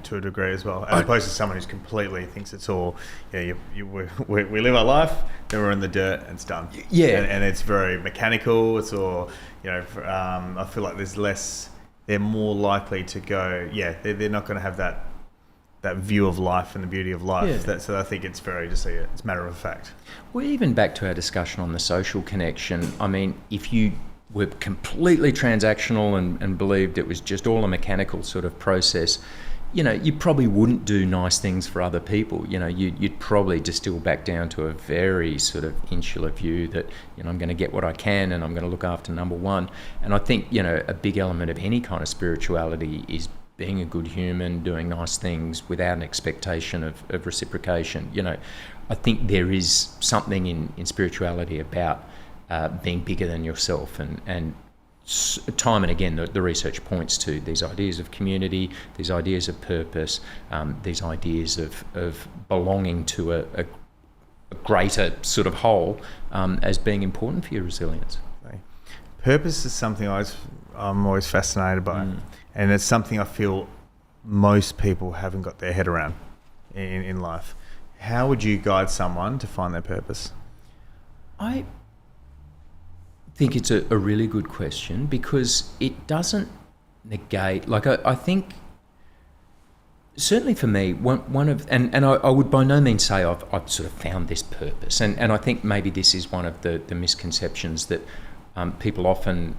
to a degree as well, as opposed to someone who's completely thinks it's all, we live our life, then we're in the dirt and it's done. Yeah. And it's very mechanical. It's all, I feel like there's less, they're more likely to go, they're not going to have that view of life and the beauty of life. Yeah. So I think it's very, just it's matter of fact. Well, even back to our discussion on the social connection, I mean, if you were completely transactional and believed it was just all a mechanical sort of process, you probably wouldn't do nice things for other people. You'd probably distill back down to a very sort of insular view that, I'm going to get what I can and I'm going to look after number one. And I think, a big element of any kind of spirituality is being a good human, doing nice things without an expectation of reciprocation. I think there is something in spirituality about being bigger than yourself, and time and again the research points to these ideas of community, these ideas of purpose, these ideas of belonging to a greater sort of whole as being important for your resilience. Purpose is something I'm always fascinated by, and it's something I feel most people haven't got their head around in life. How would you guide someone to find their purpose? I think it's a really good question, because it doesn't negate, I think certainly for me, one of, and I would by no means say I've sort of found this purpose, and I think maybe this is one of the misconceptions that people often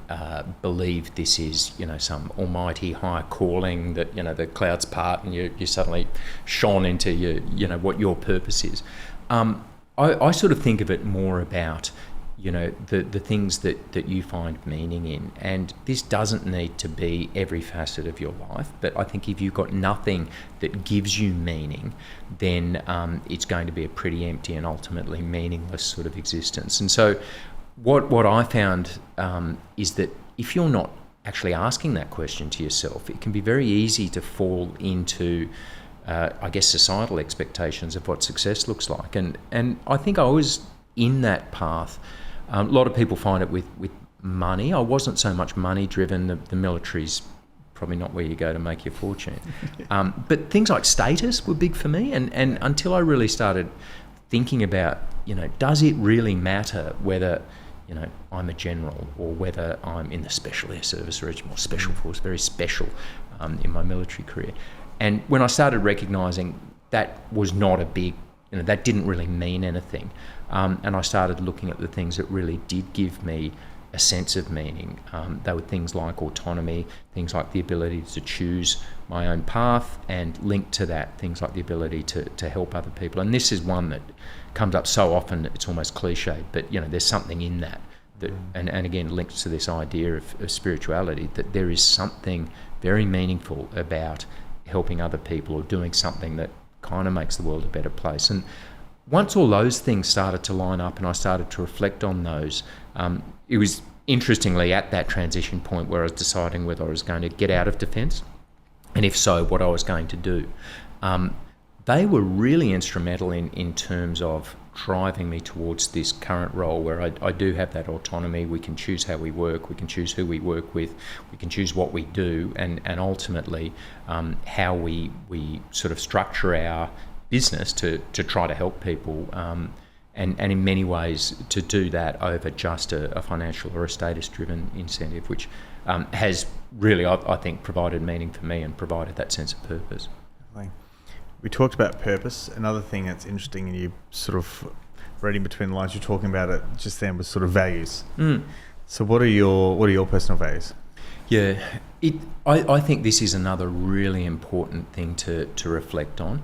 believe this is, some almighty high calling that, the clouds part and you suddenly shone into what your purpose is. I sort of think of it more about, the things that you find meaning in. And this doesn't need to be every facet of your life, but I think if you've got nothing that gives you meaning, then it's going to be a pretty empty and ultimately meaningless sort of existence. And so what I found is that if you're not actually asking that question to yourself, it can be very easy to fall into societal expectations of what success looks like. And I think I was in that path. A lot of people find it with money. I wasn't so much money driven. The military's probably not where you go to make your fortune. But things like status were big for me. And until I really started thinking about, does it really matter whether, I'm a general or whether I'm in the Special Air Service or a more special force, very special in my military career. And when I started recognising that was not a big, that didn't really mean anything. And I started looking at the things that really did give me a sense of meaning. They were things like autonomy, things like the ability to choose my own path, and linked to that, things like the ability to help other people. And this is one that comes up so often, it's almost cliched, but there's something in that, and again, links to this idea of spirituality, that there is something very meaningful about helping other people or doing something that kind of makes the world a better place. And once all those things started to line up and I started to reflect on those, it was interestingly at that transition point where I was deciding whether I was going to get out of defence, and if so, what I was going to do. They were really instrumental in terms of driving me towards this current role where I do have that autonomy. We can choose how we work, we can choose who we work with, we can choose what we do, and ultimately how we sort of structure our business to try to help people, and in many ways to do that over just a financial or a status-driven incentive, which has really, I think, provided meaning for me and provided that sense of purpose. We talked about purpose. Another thing that's interesting, and you sort of reading between the lines, you're talking about it just then, was sort of values. So what are your personal values? Yeah, I think this is another really important thing to reflect on.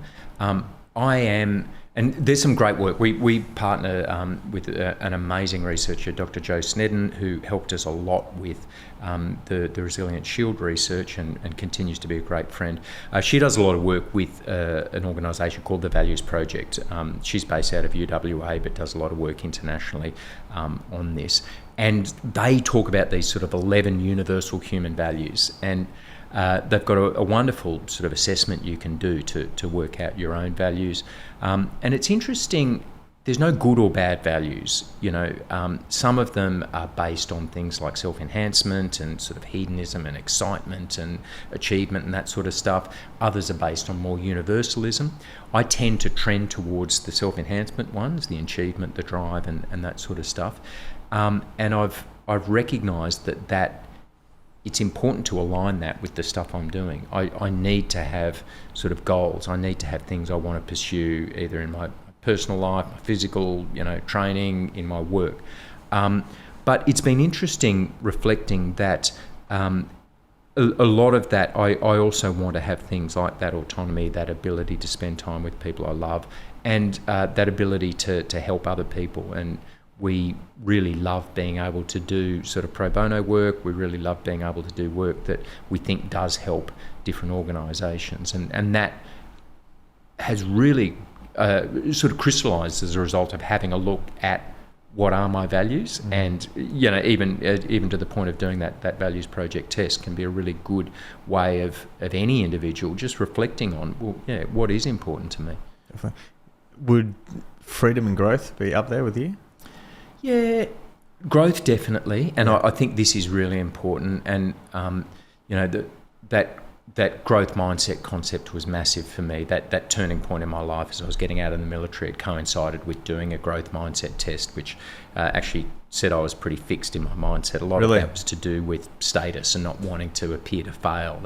I am, and there's some great work. We partner with an amazing researcher, Dr. Jo Snedden, who helped us a lot with the Resilient Shield research and continues to be a great friend. She does a lot of work with an organisation called the Values Project. She's based out of UWA but does a lot of work internationally on this. And they talk about these sort of 11 universal human values. And they've got a wonderful sort of assessment you can do to work out your own values. And it's interesting, there's no good or bad values. Some of them are based on things like self-enhancement and sort of hedonism and excitement and achievement and that sort of stuff. Others are based on more universalism. I tend to trend towards the self-enhancement ones, the achievement, the drive and that sort of stuff. And I've recognised that it's important to align that with the stuff I'm doing. I need to have sort of goals. I need to have things I want to pursue either in my personal life, my physical, training, in my work. But it's been interesting reflecting that a lot of that, I also want to have things like that autonomy, that ability to spend time with people I love, and that ability to help other people. And we really love being able to do sort of pro bono work. We really love being able to do work that we think does help different organisations. And that has really sort of crystallised as a result of having a look at what are my values. And, even to the point of doing that values project test can be a really good way of any individual just reflecting on, what is important to me. Definitely. Would freedom and growth be up there with you? Yeah, growth definitely, and I think this is really important. And that growth mindset concept was massive for me. That turning point in my life as I was getting out of the military, it coincided with doing a growth mindset test, which actually said I was pretty fixed in my mindset. A lot of that was to do with status and not wanting to appear to fail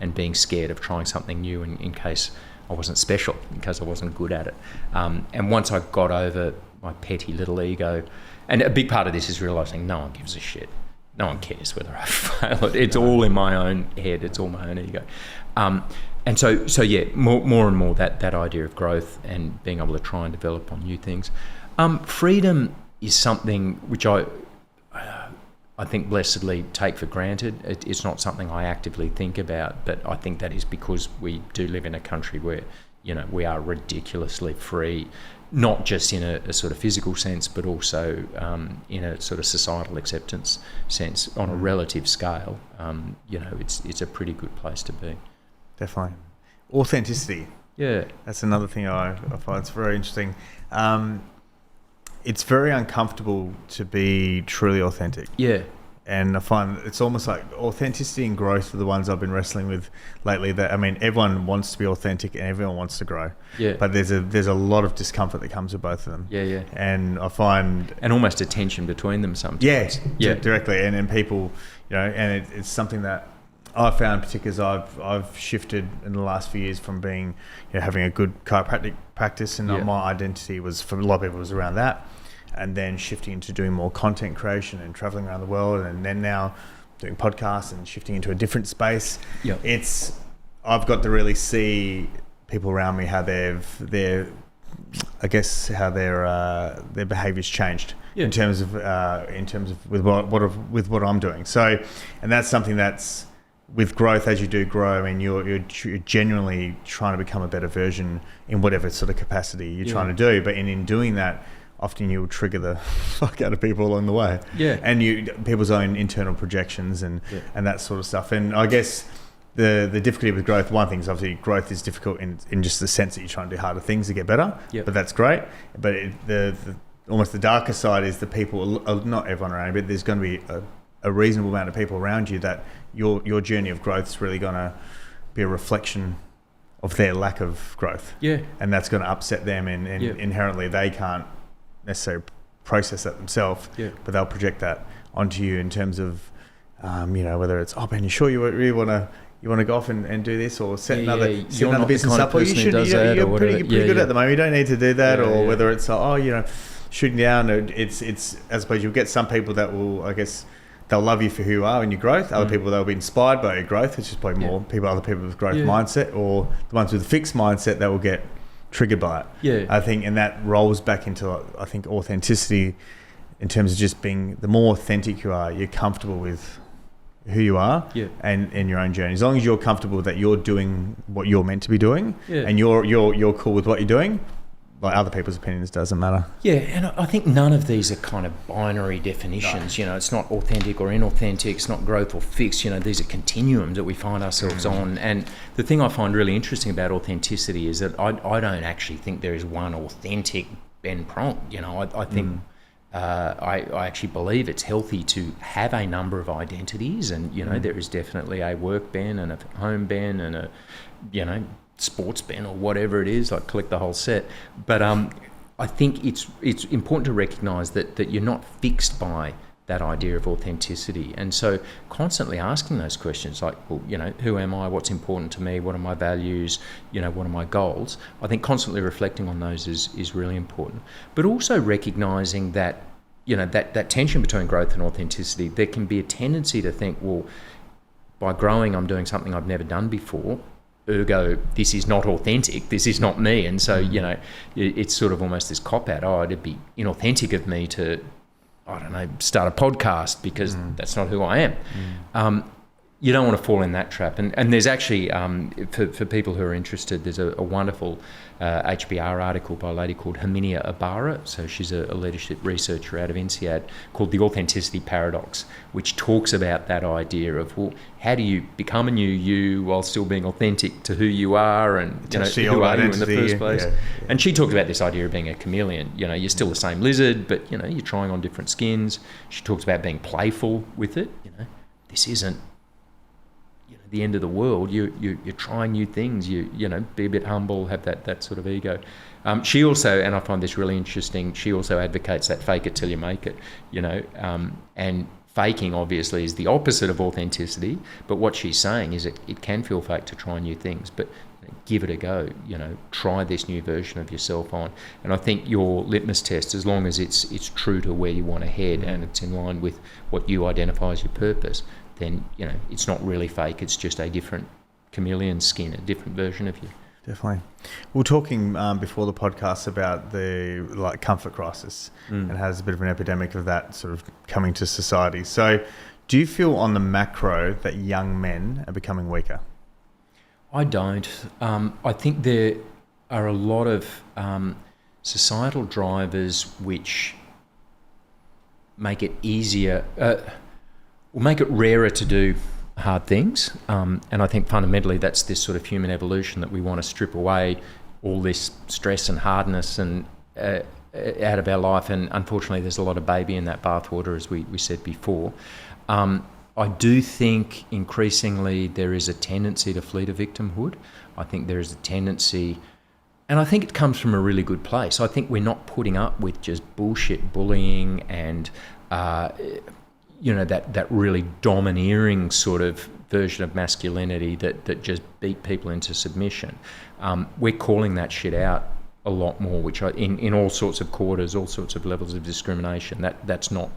and being scared of trying something new in case I wasn't special, in case I wasn't good at it. And once I got over my petty little ego, and a big part of this is realising no one gives a shit. No one cares whether I fail. It's all in my own head. It's all my own ego. And so yeah, more and more that idea of growth and being able to try and develop on new things. Freedom is something which I think blessedly take for granted. It's not something I actively think about, but I think that is because we do live in a country where we are ridiculously free, not just in a sort of physical sense, but also in a sort of societal acceptance sense on a relative scale. It's a pretty good place to be. Definitely. Authenticity. Yeah. That's another thing I find it's very interesting. It's very uncomfortable to be truly authentic. Yeah. And I find it's almost like authenticity and growth are the ones I've been wrestling with lately. Everyone wants to be authentic and everyone wants to grow. Yeah. But there's a lot of discomfort that comes with both of them. Yeah. And I find... And almost a tension between them sometimes. Yeah. Directly. And people, and it's something that I found, particularly as I've shifted in the last few years from being, having a good chiropractic practice, and my identity was, for a lot of people, was around that. and then shifting into doing more content creation and traveling around the world, and then now doing podcasts and shifting into a different space. Yep. I've got to really see people around me how their behaviour's changed in terms of with what I'm doing. So, and that's something that's with growth. As you do grow, and you're genuinely trying to become a better version in whatever sort of capacity you're trying to do. But in doing that, often you'll trigger the fuck out of people along the way. Yeah, and people's own internal projections and that sort of stuff. And I guess the difficulty with growth, one thing is obviously growth is difficult in just the sense that you're trying to do harder things to get better. Yep. But that's great. But the almost the darker side is the people, not everyone around you, but there's going to be a reasonable amount of people around you that your journey of growth is really going to be a reflection of their lack of growth. Yeah. And that's going to upset them, and inherently they can't necessarily process that themselves, but they'll project that onto you in terms of, whether it's, oh man, you sure you really want to go off and do this, or set another business up, or you're pretty good at the moment, you don't need to do that, or whether it's shooting down. It's I suppose you'll get some people that will, I guess, they'll love you for who you are and your growth. Other people, they'll be inspired by your growth, which is probably more other people with growth mindset, or the ones with a fixed mindset that will get triggered by it. Yeah, I think, and that rolls back into, I think, authenticity in terms of just being, the more authentic you are, you're comfortable with who you are and in your own journey. As long as you're comfortable that you're doing what you're meant to be doing, and you're cool with what you're doing, like other people's opinions doesn't matter. Yeah, and I think none of these are kind of binary definitions. No. It's not authentic or inauthentic. It's not growth or fixed. These are continuums that we find ourselves on. And the thing I find really interesting about authenticity is that I don't actually think there is one authentic Ben Pronk. I think I actually believe it's healthy to have a number of identities, and there is definitely a work Ben and a home Ben and a sports Ben or whatever it is. I collect the whole set, but I think it's important to recognise that you're not fixed by that idea of authenticity, and so constantly asking those questions like, well, who am I? What's important to me? What are my values? What are my goals? I think constantly reflecting on those is really important, but also recognising that that tension between growth and authenticity. There can be a tendency to think, well, by growing, I'm doing something I've never done before. Ergo, this is not authentic, this is not me. And so, it's sort of almost this cop-out. Oh, it'd be inauthentic of me to, start a podcast because that's not who I am. You don't want to fall in that trap. And there's actually, for people who are interested, there's a wonderful HBR article by a lady called Herminia Ibarra. So she's a leadership researcher out of INSEAD, called The Authenticity Paradox, which talks about that idea of, well, how do you become a new you while still being authentic to who you are, and who are you in the first place? Yeah. And she talks about this idea of being a chameleon. You're still the same lizard, but you're trying on different skins. She talks about being playful with it. This isn't the end of the world. You're trying new things. You be a bit humble, have that sort of ego. She also, and I find this really interesting, she also advocates that fake it till you make it. And faking obviously is the opposite of authenticity. But what she's saying is it can feel fake to try new things, but give it a go. Try this new version of yourself on. And I think your litmus test, as long as it's true to where you want to head and it's in line with what you identify as your purpose, then it's not really fake. It's just a different chameleon skin, a different version of you. Definitely. We were talking before the podcast about the comfort crisis, and has a bit of an epidemic of that sort of coming to society. So, do you feel on the macro that young men are becoming weaker? I don't. I think there are a lot of societal drivers which make it easier. Will make it rarer to do hard things, and I think fundamentally that's this sort of human evolution, that we want to strip away all this stress and hardness and out of our life, and unfortunately there's a lot of baby in that bathwater, as we said before. I do think increasingly there is a tendency to flee to victimhood. I think there is a tendency, and I think it comes from a really good place. I think we're not putting up with just bullshit bullying and that really domineering sort of version of masculinity that just beat people into submission. We're calling that shit out a lot more, which in all sorts of quarters, all sorts of levels of discrimination, that's not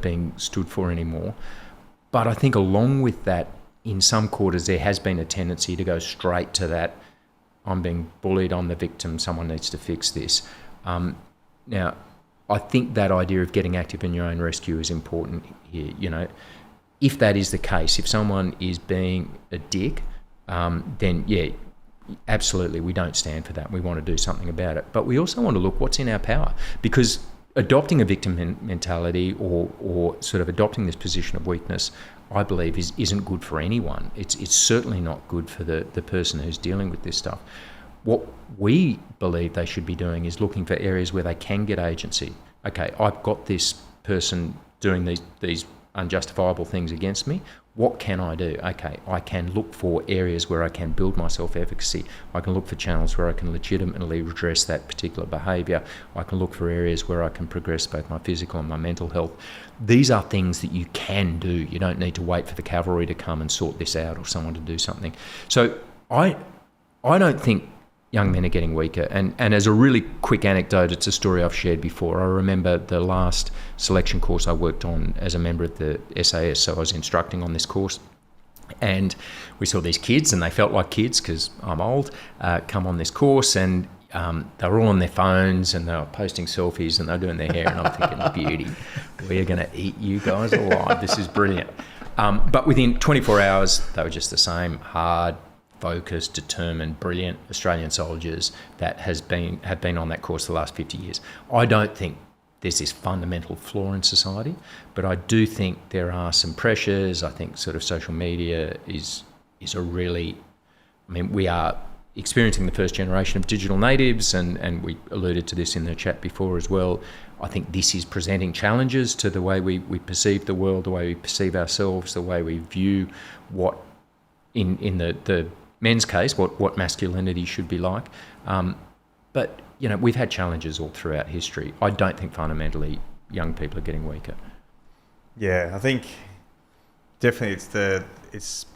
being stood for anymore. But I think along with that, in some quarters, there has been a tendency to go straight to that, I'm being bullied, I'm the victim, someone needs to fix this. Now, I think that idea of getting active in your own rescue is important here. You know, if that is the case, if someone is being a dick, then yeah, absolutely, we don't stand for that. We want to do something about it. But we also want to look what's in our power, because adopting a victim mentality or sort of adopting this position of weakness, I believe isn't good for anyone. It's certainly not good for the person who's dealing with this stuff. What we believe they should be doing is looking for areas where they can get agency. Okay, I've got this person doing these unjustifiable things against me. What can I do? Okay, I can look for areas where I can build my self-efficacy. I can look for channels where I can legitimately redress that particular behaviour. I can look for areas where I can progress both my physical and my mental health. These are things that you can do. You don't need to wait for the cavalry to come and sort this out or someone to do something. So I don't think young men are getting weaker. And as a really quick anecdote, it's a story I've shared before. I remember the last selection course I worked on as a member of the SAS, so I was instructing on this course. And we saw these kids, and they felt like kids because I'm old, come on this course, and they were all on their phones and they were posting selfies and they were doing their hair, and I'm thinking, beauty, we're going to eat you guys alive. This is brilliant. But within 24 hours, they were just the same hard, focused, determined, brilliant Australian soldiers that have been on that course the last 50 years. I don't think there's this fundamental flaw in society, but I do think there are some pressures. I think sort of social media is a really, I mean, we are experiencing the first generation of digital natives, and we alluded to this in the chat before as well. I think this is presenting challenges to the way we perceive the world, the way we perceive ourselves, the way we view what, in the men's case, what masculinity should be like. But, you know, we've had challenges all throughout history. I don't think fundamentally young people are getting weaker. Yeah, I think definitely it's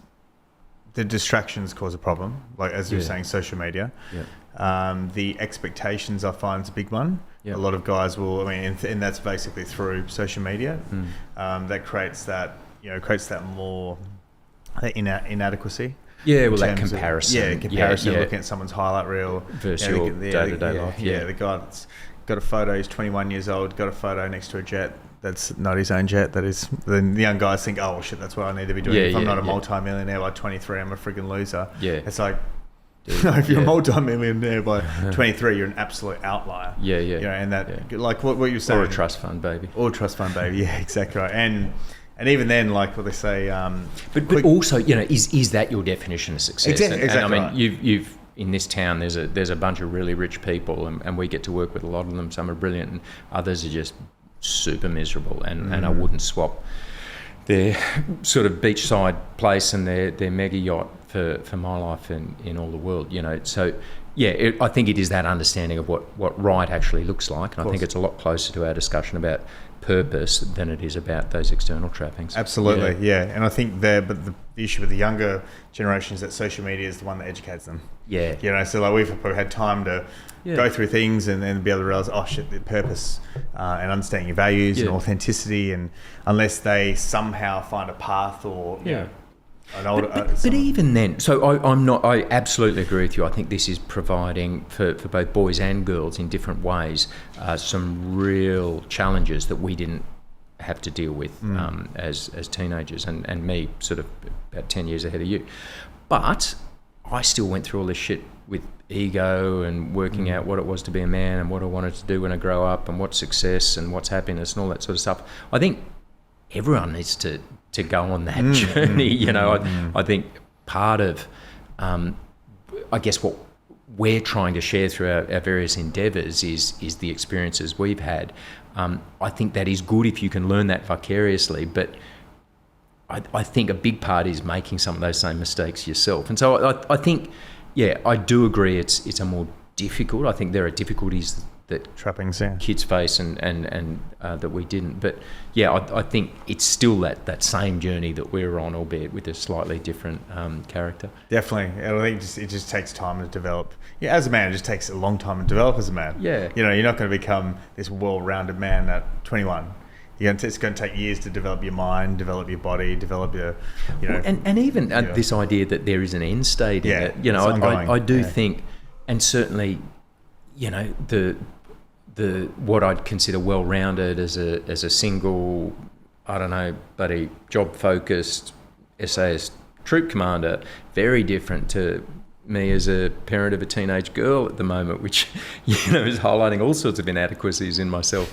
the distractions cause a problem. Like, as you were saying, social media. Yeah. The expectations, I find, is a big one. Yeah. A lot of guys will, I mean, and that's basically through social media. That creates that more inadequacy. Yeah, well, that comparison. Looking at someone's highlight reel. Versus your day-to-day life. Yeah, the guy that's got a photo, he's 21 years old, got a photo next to a jet that's not his own jet. That is, then the young guys think, oh, shit, that's what I need to be doing. If I'm not a multi-millionaire by 23, I'm a frigging loser. Yeah. It's like, if you're a multi-millionaire by 23, you're an absolute outlier. Yeah. You know, and that, like what you were saying. Or a trust fund baby. Yeah, exactly right. And even then, like what they say... But also, you know, is that your definition of success? Exactly and I mean, right. you've in this town, there's a bunch of really rich people, and we get to work with a lot of them. Some are brilliant, and others are just super miserable. And I wouldn't swap their sort of beachside place and their mega yacht for my life in all the world, you know. So, yeah, I think it is that understanding of what right actually looks like. And I think it's a lot closer to our discussion about purpose than it is about those external trappings. Absolutely, yeah. And I think but the issue with the younger generation is that social media is the one that educates them. Yeah. You know, so like we've probably had time to go through things and then be able to realize, oh shit, the purpose and understanding your values and authenticity, and unless they somehow find a path or you know, an older, but even then, so I absolutely agree with you. I think this is providing for both boys and girls in different ways some real challenges that we didn't have to deal with as teenagers, and me sort of about 10 years ahead of you. But I still went through all this shit with ego and working out what it was to be a man and what I wanted to do when I grow up and what's success and what's happiness and all that sort of stuff. I think everyone needs to go on that journey, you know. I think part of, I guess what we're trying to share through our various endeavours is the experiences we've had. I think that is good if you can learn that vicariously, but I think a big part is making some of those same mistakes yourself. And so I think, I do agree it's a more difficult. I think there are difficulties trappings, yeah, kids face and that we didn't. But yeah, I think it's still that same journey that we're on, albeit with a slightly different character. Definitely. I think it just takes time to develop. Yeah, as a man, it just takes a long time to develop as a man. Yeah. You know, you're not going to become this well-rounded man at 21. It's going to take years to develop your mind, develop your body, develop your, you know... And even this idea that there is an end state in it. You know, I do think, and certainly, you know, the what I'd consider well-rounded as a single, I don't know, buddy, job-focused SAS troop commander, very different to me as a parent of a teenage girl at the moment, which, you know, is highlighting all sorts of inadequacies in myself.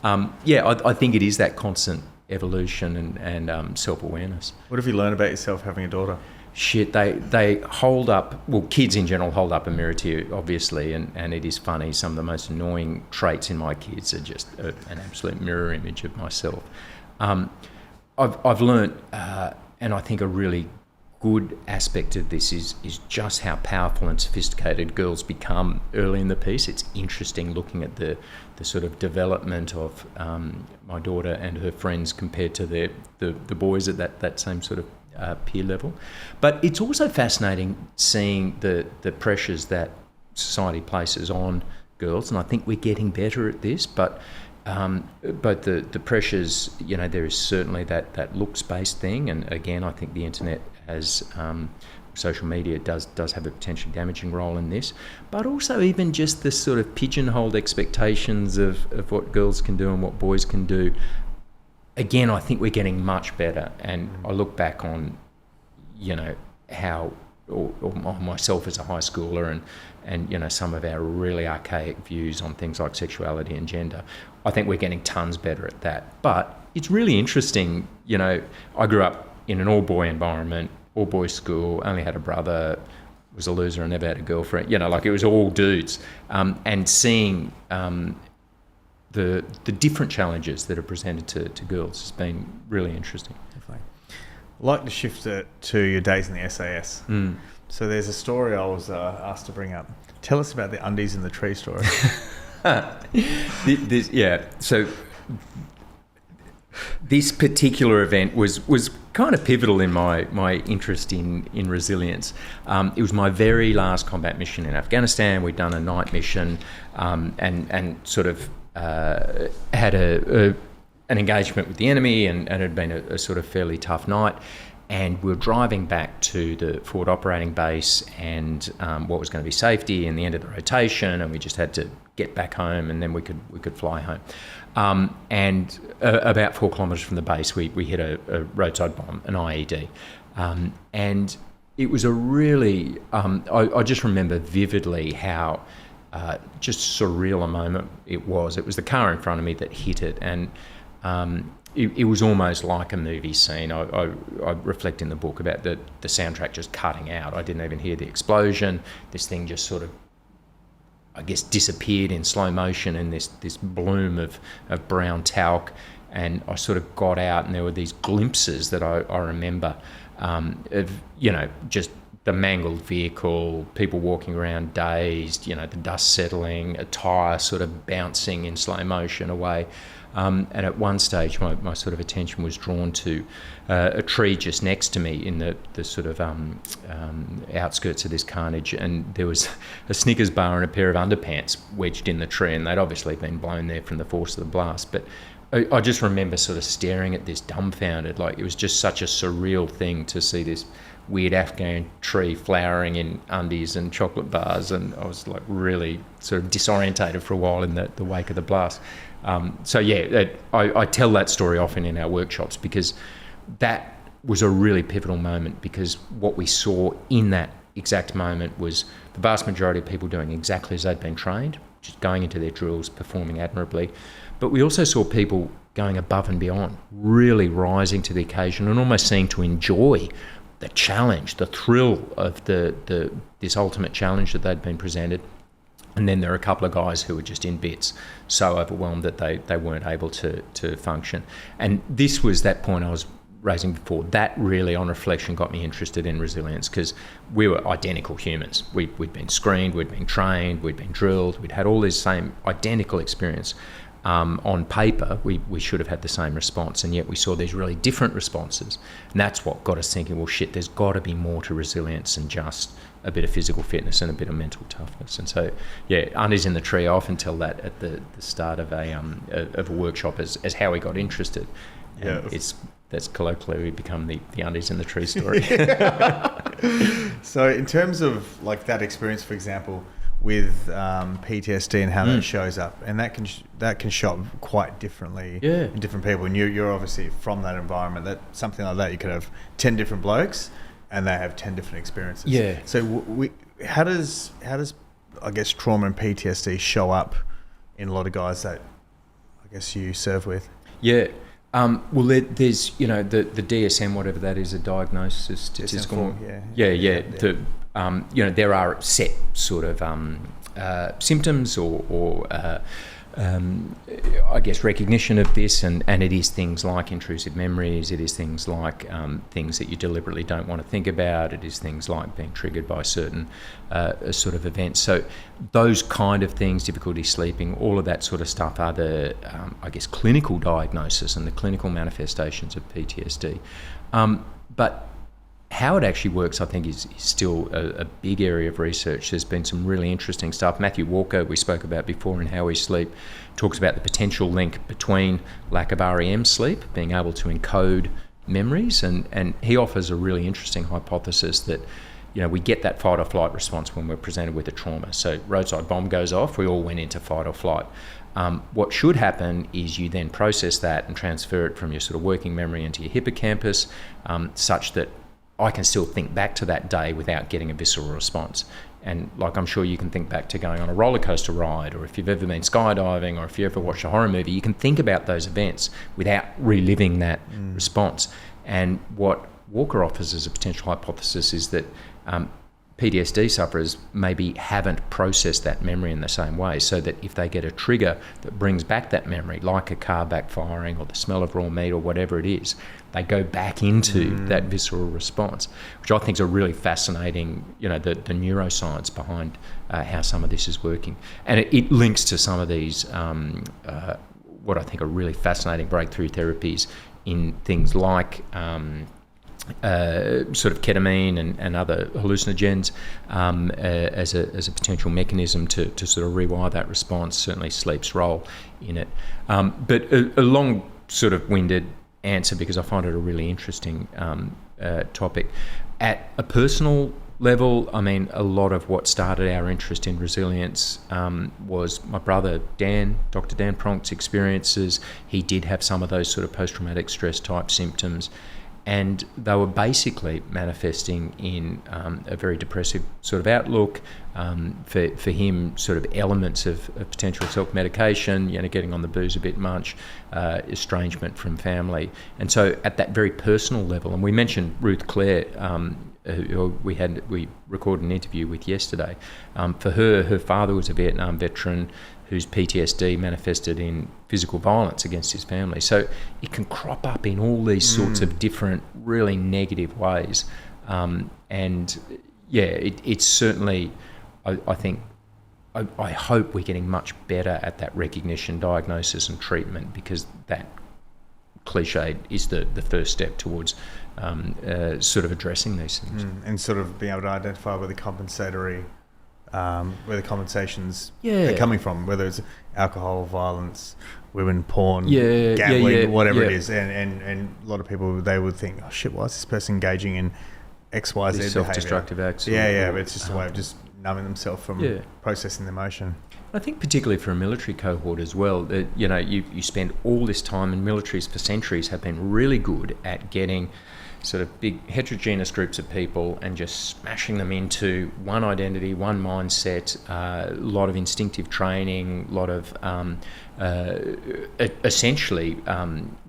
I think it is that constant evolution and self-awareness. What have you learned about yourself having a daughter? Shit, they hold up, well, kids in general hold up a mirror to you, obviously, and it is funny. Some of the most annoying traits in my kids are just an absolute mirror image of myself. I've learned, and I think a really good aspect of this is just how powerful and sophisticated girls become early in the piece. It's interesting looking at the sort of development of my daughter and her friends compared to the boys at that same sort of peer level. But it's also fascinating seeing the pressures that society places on girls, and I think we're getting better at this, but the pressures, you know, there is certainly that looks-based thing, and again, I think the internet has social media does have a potentially damaging role in this, but also even just the sort of pigeonholed expectations of what girls can do and what boys can do. Again, I think we're getting much better, and I look back on, you know, how or myself as a high schooler and you know, some of our really archaic views on things like sexuality and gender. I think we're getting tons better at that. But it's really interesting, you know, I grew up in an all-boy environment, all-boys school, only had a brother, was a loser and never had a girlfriend, you know, like it was all dudes. And seeing the different challenges that are presented to girls has been really interesting. Definitely. I'd like to shift it to your days in the SAS. So there's a story I was asked to bring up. Tell us about the Undies in the tree story. So this particular event was kind of pivotal in my interest in resilience. It was my very last combat mission in Afghanistan. We'd done a night mission and sort of had an engagement with the enemy, and it had been a sort of fairly tough night. And we were driving back to the forward operating base and what was going to be safety and the end of the rotation, and we just had to get back home and then we could fly home. And about 4 kilometres from the base, we hit a roadside bomb, an IED. And it was a really, I just remember vividly how just surreal a moment it was. It was the car in front of me that hit it, and it was almost like a movie scene. I reflect in the book about the soundtrack just cutting out. I didn't even hear the explosion. This thing just sort of, I guess, disappeared in slow motion in this bloom of brown talc. And I sort of got out, and there were these glimpses that I remember of, you know, just the mangled vehicle, people walking around dazed, you know, the dust settling, a tyre sort of bouncing in slow motion away. And at one stage, my sort of attention was drawn to a tree just next to me in the sort of outskirts of this carnage, and there was a Snickers bar and a pair of underpants wedged in the tree, and they'd obviously been blown there from the force of the blast. But I just remember sort of staring at this dumbfounded, like it was just such a surreal thing to see this weird Afghan tree flowering in undies and chocolate bars, and I was like really sort of disorientated for a while in the wake of the blast. I tell that story often in our workshops because that was a really pivotal moment, because what we saw in that exact moment was the vast majority of people doing exactly as they'd been trained, just going into their drills, performing admirably. But we also saw people going above and beyond, really rising to the occasion and almost seeming to enjoy the challenge, the thrill of this ultimate challenge that they'd been presented. And then there are a couple of guys who were just in bits, so overwhelmed that they weren't able to function. And this was that point I was raising before, that really, on reflection, got me interested in resilience, because we were identical humans. We'd been screened, we'd been trained, we'd been drilled, we'd had all this same identical experience. On paper, we should have had the same response, and yet we saw these really different responses. And that's what got us thinking, well, shit, there's got to be more to resilience than just a bit of physical fitness and a bit of mental toughness. And so, yeah, Undies in the tree, I often tell that at the start of a workshop as how we got interested. Yeah. That's colloquially become the Undies in the tree story. So in terms of like that experience, for example, with PTSD and how that shows up, and that can show up quite differently in different people. And you're obviously from that environment. That something like that, you could have 10 different blokes, and they have 10 different experiences. Yeah. So how does I guess trauma and PTSD show up in a lot of guys that I guess you serve with? Yeah. Well, there's the DSM, whatever that is, a diagnosis statistical. There are set sort of symptoms or I guess recognition of this, and it is things like intrusive memories, it is things like things that you deliberately don't want to think about, it is things like being triggered by certain sort of events. So those kind of things, difficulty sleeping, all of that sort of stuff are the I guess clinical diagnosis and the clinical manifestations of PTSD. But how it actually works, I think, is still a big area of research. There's been some really interesting stuff. Matthew Walker, we spoke about before in How We Sleep, talks about the potential link between lack of REM sleep, being able to encode memories, and he offers a really interesting hypothesis that we get that fight or flight response when we're presented with a trauma. So roadside bomb goes off, we all went into fight or flight. What should happen is you then process that and transfer it from your sort of working memory into your hippocampus, such that I can still think back to that day without getting a visceral response. And like I'm sure you can think back to going on a roller coaster ride, or if you've ever been skydiving, or if you ever watched a horror movie, you can think about those events without reliving that response. And what Walker offers as a potential hypothesis is that PTSD sufferers maybe haven't processed that memory in the same way, so that if they get a trigger that brings back that memory, like a car backfiring or the smell of raw meat or whatever it is, they go back into that visceral response, which I think is a really fascinating, the neuroscience behind how some of this is working. And it links to some of these, what I think are really fascinating breakthrough therapies in things like sort of ketamine and other hallucinogens as a potential mechanism to sort of rewire that response. Certainly sleep's role in it. But a long sort of winded answer, because I find it a really interesting topic. At a personal level, I mean, a lot of what started our interest in resilience was my brother Dan, Dr. Dan Pronk's experiences. He did have some of those sort of post-traumatic stress type symptoms, and they were basically manifesting in a very depressive sort of outlook. For him, sort of elements of potential self-medication, getting on the booze a bit much, estrangement from family. And so at that very personal level, and we mentioned Ruth Clare, who we recorded an interview with yesterday. For her father was a Vietnam veteran whose PTSD manifested in physical violence against his family. So it can crop up in all these sorts of different, really negative ways. It's certainly, I think, I hope we're getting much better at that recognition, diagnosis and treatment, because that cliche is the first step towards sort of addressing these things. And sort of being able to identify where the compensatory, where the compensations are coming from, whether it's alcohol, violence, women, porn, gambling, whatever it is. And a lot of people, they would think, oh shit, why is this person engaging in X, Y, Z behavior? Self-destructive acts. But it's just a way of just numbing themselves from processing the emotion. I think particularly for a military cohort as well, that you spend all this time, and militaries for centuries have been really good at getting sort of big heterogeneous groups of people and just smashing them into one identity, one mindset, a lot of instinctive training, a lot of essentially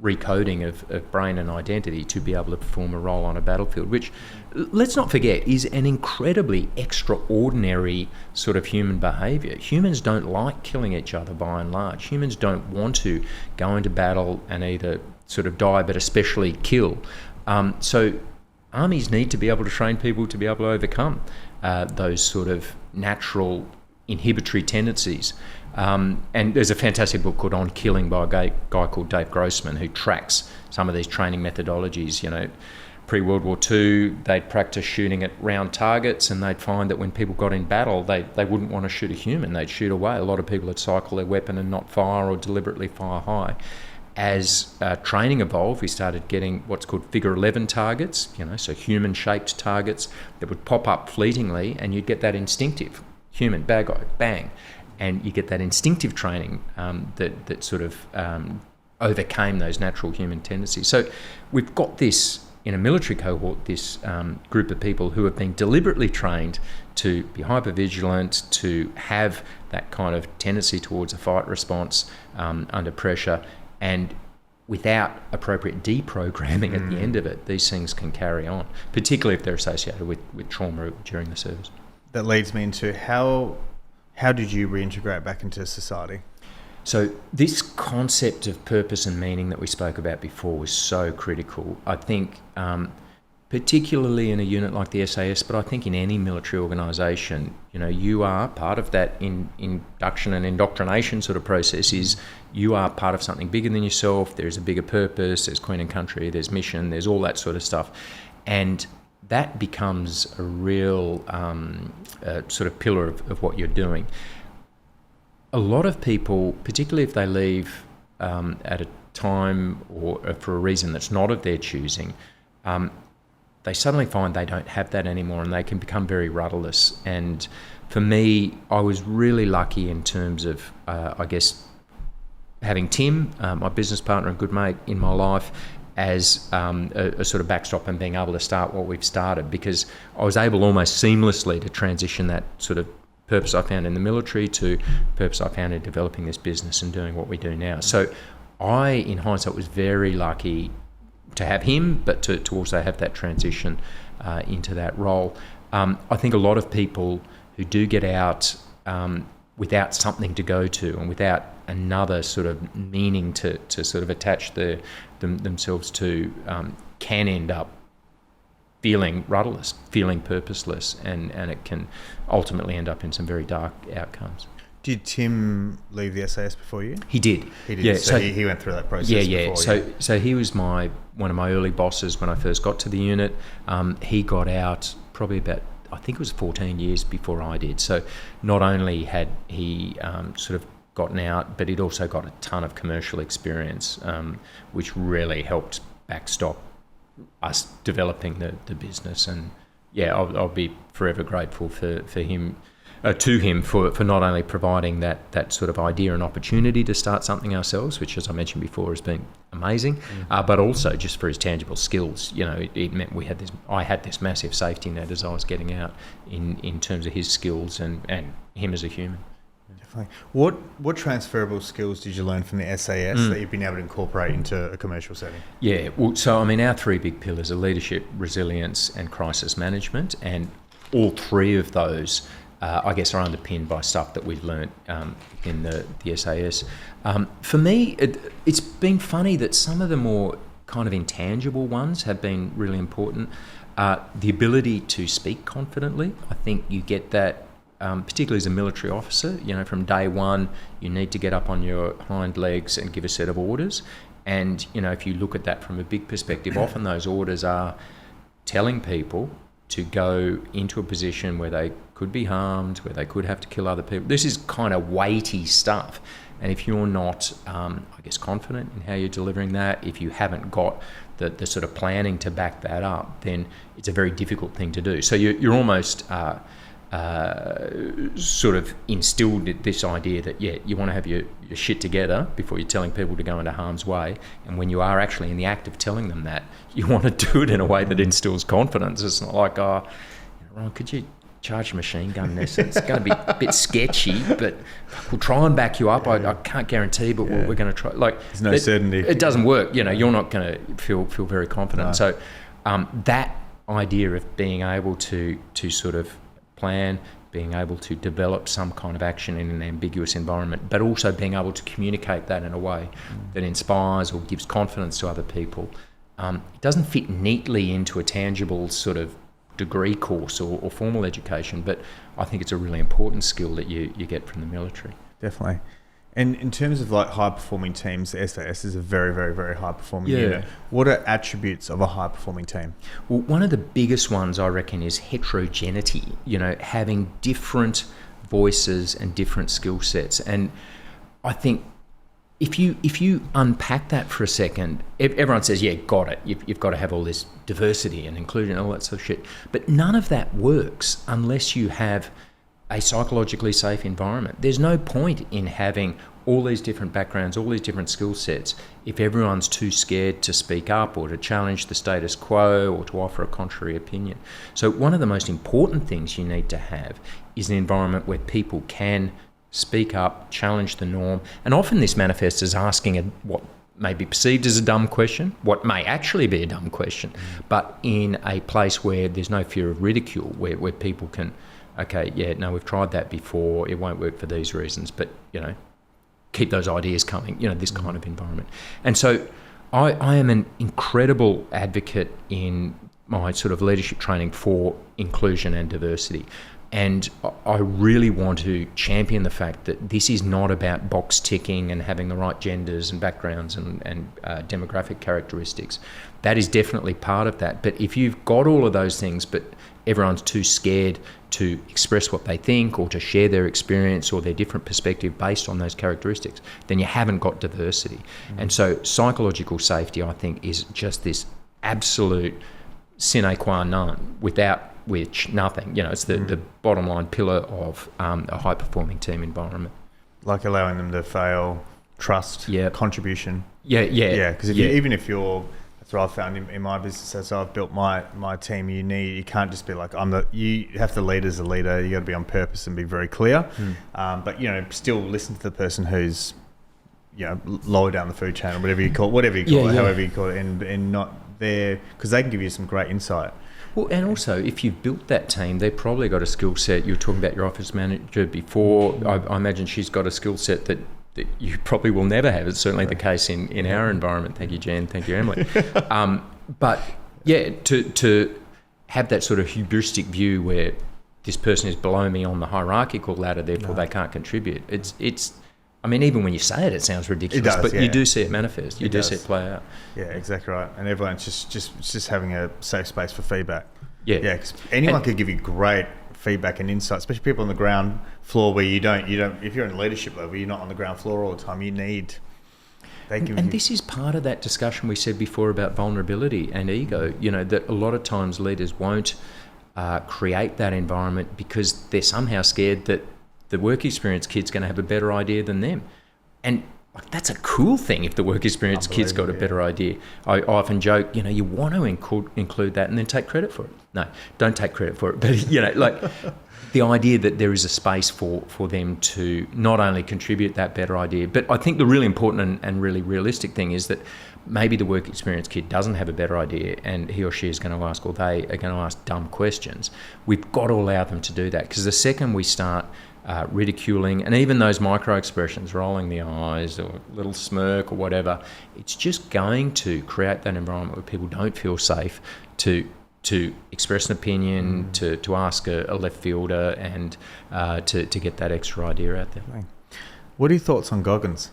recoding of brain and identity to be able to perform a role on a battlefield, which, let's not forget, is an incredibly extraordinary sort of human behaviour. Humans don't like killing each other by and large. Humans don't want to go into battle and either sort of die but especially kill. So armies need to be able to train people to be able to overcome those sort of natural inhibitory tendencies. And there's a fantastic book called On Killing by a guy called Dave Grossman, who tracks some of these training methodologies. You know, pre-World War II, they'd practice shooting at round targets, and they'd find that when people got in battle, they wouldn't want to shoot a human, they'd shoot away. A lot of people would cycle their weapon and not fire, or deliberately fire high. As training evolved, we started getting what's called figure 11 targets, you know, so human-shaped targets that would pop up fleetingly, and you'd get that instinctive human, bad guy, bang. And you get that instinctive training that sort of overcame those natural human tendencies. So we've got this, in a military cohort, this group of people who have been deliberately trained to be hypervigilant, to have that kind of tendency towards a fight response under pressure, and without appropriate deprogramming at the end of it, these things can carry on, particularly if they're associated with trauma during the service. That leads me into how did you reintegrate back into society? So this concept of purpose and meaning that we spoke about before was so critical. I think particularly in a unit like the SAS, but I think in any military organisation, you know, you are part of that induction and indoctrination sort of process. Is you are part of something bigger than yourself. There's a bigger purpose, there's Queen and Country, there's mission, there's all that sort of stuff. And that becomes a real sort of pillar of what you're doing. A lot of people, particularly if they leave at a time or for a reason that's not of their choosing, they suddenly find they don't have that anymore, and they can become very rudderless. And for me, I was really lucky in terms of, I guess, having Tim, my business partner and good mate in my life, as a sort of backstop and being able to start what we've started, because I was able almost seamlessly to transition that sort of purpose I found in the military to purpose I found in developing this business and doing what we do now. So I, in hindsight, was very lucky to have him, but to also have that transition into that role. I think a lot of people who do get out without something to go to and without another sort of meaning to sort of attach themselves to can end up feeling rudderless, feeling purposeless, and it can ultimately end up in some very dark outcomes. Did Tim leave the SAS before you? He did. He did. Yeah, so he went through that process before So he was one of my early bosses when I first got to the unit. He got out probably about, I think it was 14 years before I did. So not only had he sort of gotten out, but he'd also got a ton of commercial experience, which really helped backstop us developing the business. And yeah, I'll be forever grateful for him, to him for not only providing that sort of idea and opportunity to start something ourselves, which, as I mentioned before, has been amazing, but also just for his tangible skills. You know, it meant I had this massive safety net as I was getting out in terms of his skills and him as a human. Definitely. What transferable skills did you learn from the SAS that you've been able to incorporate into a commercial setting? Yeah, well, so I mean, our three big pillars are leadership, resilience, and crisis management, and all three of those, I guess, are underpinned by stuff that we've learnt in the SAS. For me, it's been funny that some of the more kind of intangible ones have been really important. The ability to speak confidently, I think you get that. Particularly as a military officer, you know, from day one, you need to get up on your hind legs and give a set of orders. And, you know, if you look at that from a big perspective, often those orders are telling people to go into a position where they could be harmed, where they could have to kill other people. This is kind of weighty stuff. And if you're not, I guess, confident in how you're delivering that, if you haven't got the sort of planning to back that up, then it's a very difficult thing to do. So you're almost sort of instilled this idea that, yeah, you want to have your shit together before you're telling people to go into harm's way. And when you are actually in the act of telling them that, you want to do it in a way that instills confidence. It's not like, Ron, could you charge a machine gun this? It's going to be a bit sketchy, but we'll try and back you up. I can't guarantee, but we're going to try. Like, there's no certainty. It doesn't work. You know, you're not going to feel very confident. No. So that idea of being able to sort of plan, being able to develop some kind of action in an ambiguous environment, but also being able to communicate that in a way that inspires or gives confidence to other people. it doesn't fit neatly into a tangible sort of degree course or formal education, but I think it's a really important skill that you get from the military. Definitely. And in terms of like high performing teams, the SAS is a very, very, very high performing unit. What are attributes of a high performing team? Well, one of the biggest ones I reckon is heterogeneity, having different voices and different skill sets. And I think if you unpack that for a second, everyone says, yeah, got it. You've got to have all this diversity and inclusion and all that sort of shit. But none of that works unless you have a psychologically safe environment. There's no point in having all these different backgrounds, all these different skill sets, if everyone's too scared to speak up or to challenge the status quo or to offer a contrary opinion. So one of the most important things you need to have is an environment where people can speak up, challenge the norm. And often this manifests as asking what may be perceived as a dumb question, what may actually be a dumb question, but in a place where there's no fear of ridicule, where people can, okay, yeah, no, we've tried that before, it won't work for these reasons, but, keep those ideas coming, this kind of environment. And so I am an incredible advocate in my sort of leadership training for inclusion and diversity. And I really want to champion the fact that this is not about box ticking and having the right genders and backgrounds and demographic characteristics. That is definitely part of that. But if you've got all of those things, but everyone's too scared to express what they think or to share their experience or their different perspective based on those characteristics, then you haven't got diversity. And so psychological safety, I think, is just this absolute sine qua non, without which nothing. It's the bottom line pillar of a high-performing team environment. Like allowing them to fail, trust, contribution. Yeah, because even if you're... That's what I've found in my business as I've built my team. You can't just be like, you have to lead as a leader. You got to be on purpose and be very clear. But still listen to the person who's, lower down the food chain or whatever you call it, however you call it, and not there, because they can give you some great insight. Well, and also, if you've built that team, they've probably got a skill set. You were talking about your office manager before. I imagine she's got a skill set that you probably will never have. It's certainly the case in our environment. Thank you, Jen. Thank you, Emily. But yeah, to have that sort of hubristic view where this person is below me on the hierarchical ladder, therefore they can't contribute. It's. I mean, even when you say it, it sounds ridiculous. But you do see it manifest. You do see it play out. Yeah, exactly right. And everyone's just having a safe space for feedback. Yeah, because anyone could give you great feedback and insight, especially people on the ground floor where you don't. If you're in leadership level, you're not on the ground floor all the time. You need. And this is part of that discussion we said before about vulnerability and ego. That a lot of times leaders won't create that environment because they're somehow scared that the work experience kid's going to have a better idea than them. And that's a cool thing if the work experience kid's got a better idea. I often joke, you want to include that and then take credit for it. No, don't take credit for it. But, the idea that there is a space for them to not only contribute that better idea, but I think the really important and really realistic thing is that maybe the work experience kid doesn't have a better idea and he or she is going to ask, or they are going to ask dumb questions. We've got to allow them to do that, because the second we start ridiculing, and even those micro expressions, rolling the eyes or a little smirk or whatever, it's just going to create that environment where people don't feel safe to express an opinion, to ask a left fielder, and to get that extra idea out there. What are your thoughts on Goggins?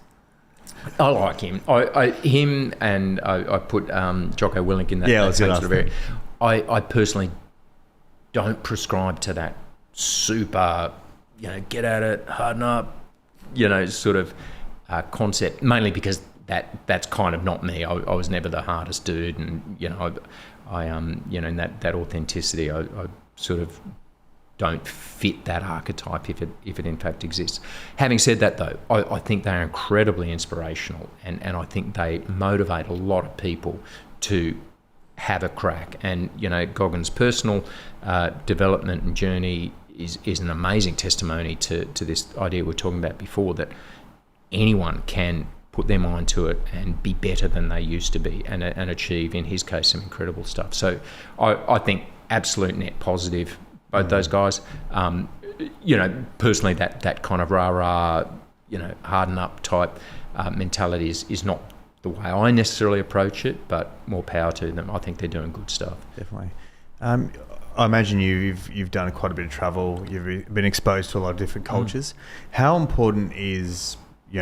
I like him. I put Jocko Willink in that same sort of area. I personally don't prescribe to that super, get at it, harden up, sort of concept, mainly because that's kind of not me. I was never the hardest dude, and I in that authenticity, I sort of don't fit that archetype if it in fact exists. Having said that, though, I think they're incredibly inspirational, and I think they motivate a lot of people to have a crack. And Goggins' personal development and journey is an amazing testimony to this idea we were talking about before, that anyone can put their mind to it and be better than they used to be, and achieve, in his case, some incredible stuff. So I think absolute net positive, both those guys. Personally, that kind of rah-rah, harden up type mentality is not the way I necessarily approach it, but more power to them. I think they're doing good stuff. Definitely. I imagine you've done quite a bit of travel. You've been exposed to a lot of different cultures. How important is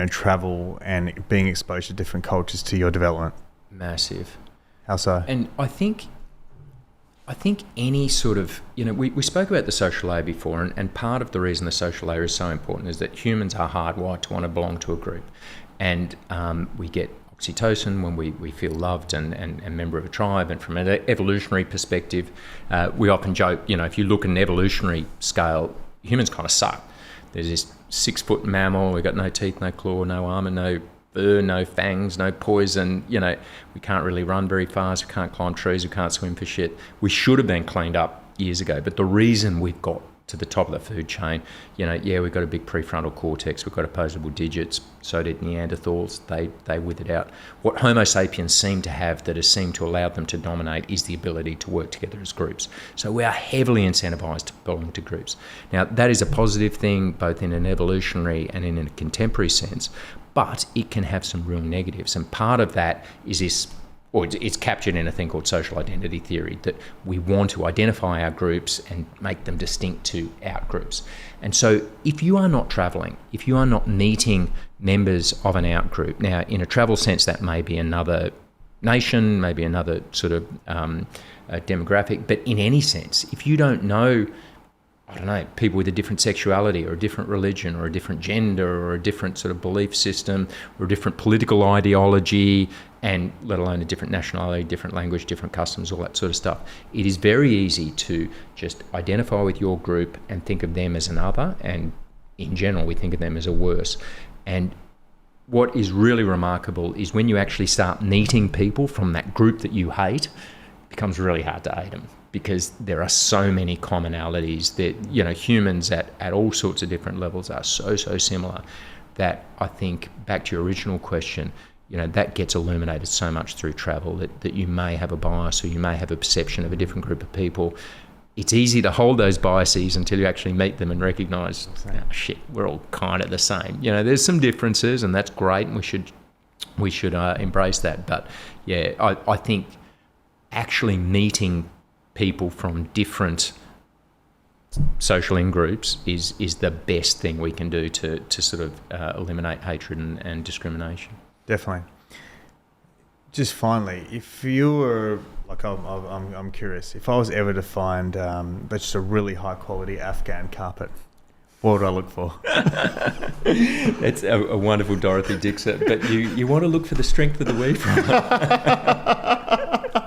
travel and being exposed to different cultures to your development? Massive. How so? And I think any sort of, we spoke about the social layer before, and part of the reason the social layer is so important is that humans are hardwired to want to belong to a group. And we get oxytocin when we feel loved and a member of a tribe. And from an evolutionary perspective, we often joke, if you look at an evolutionary scale, humans kind of suck. There's this 6-foot mammal, we've got no teeth, no claw, no armour, no fur, no fangs, no poison. We can't really run very fast, we can't climb trees, we can't swim for shit. We should have been cleaned up years ago, but the reason we've got to the top of the food chain, we've got a big prefrontal cortex, we've got opposable digits, so did Neanderthals, they withered out. What Homo sapiens seem to have that has seemed to allow them to dominate is the ability to work together as groups. So we are heavily incentivized to belong to groups. Now, that is a positive thing, both in an evolutionary and in a contemporary sense, but it can have some real negatives. And part of that is this, or it's captured in a thing called social identity theory, that we want to identify our groups and make them distinct to out groups. And so if you are not traveling, if you are not meeting members of an out group, now in a travel sense, that may be another nation, maybe another sort of demographic, but in any sense, if you don't know, I don't know, people with a different sexuality or a different religion or a different gender or a different sort of belief system or a different political ideology, and let alone a different nationality, different language, different customs, all that sort of stuff, it is very easy to just identify with your group and think of them as an other, and in general we think of them as a worse. And what is really remarkable is when you actually start meeting people from that group that you hate, it becomes really hard to hate them, because there are so many commonalities that, humans at all sorts of different levels are so similar, that I think, back to your original question, that gets illuminated so much through travel, that you may have a bias or you may have a perception of a different group of people. It's easy to hold those biases until you actually meet them and recognise, shit, we're all kind of the same. There's some differences, and that's great, and we should embrace that. But yeah, I think actually meeting people from different social in-groups is the best thing we can do to sort of eliminate hatred and discrimination. Definitely. Just finally, if you were, like, I'm curious, if I was ever to find just a really high quality Afghan carpet, what would I look for? It's a wonderful Dorothy Dixon, but you want to look for the strength of the weave.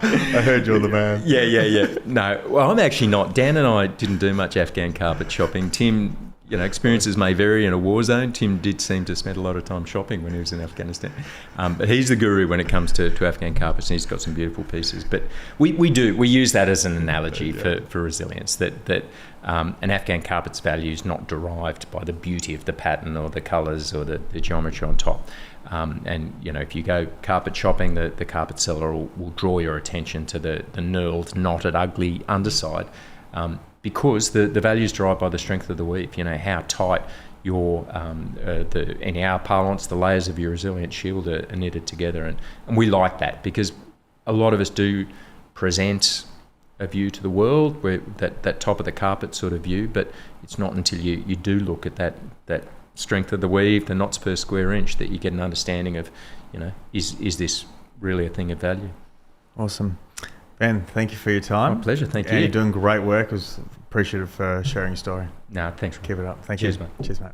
I heard you're the man. Yeah. No, well, I'm actually not. Dan and I didn't do much Afghan carpet shopping. Tim, experiences may vary in a war zone. Tim did seem to spend a lot of time shopping when he was in Afghanistan. But he's the guru when it comes to Afghan carpets, and he's got some beautiful pieces. But we use that as an analogy for resilience, that an Afghan carpet's value is not derived by the beauty of the pattern or the colours or the geometry on top. And if you go carpet shopping, the carpet seller will draw your attention to the knurled, knotted, ugly underside, because the value is derived by the strength of the weave. How tight your in our parlance, the layers of your resilient shield are knitted together, and we like that, because a lot of us do present a view to the world where that top of the carpet sort of view, but it's not until you do look at that strength of the weave, the knots per square inch, that you get an understanding of, is this really a thing of value? Awesome. Ben, thank you for your time. My pleasure, thank you. You're doing great work. I was appreciative for sharing your story. No, thanks. Keep it up. Thank you. Cheers, mate. Cheers, mate.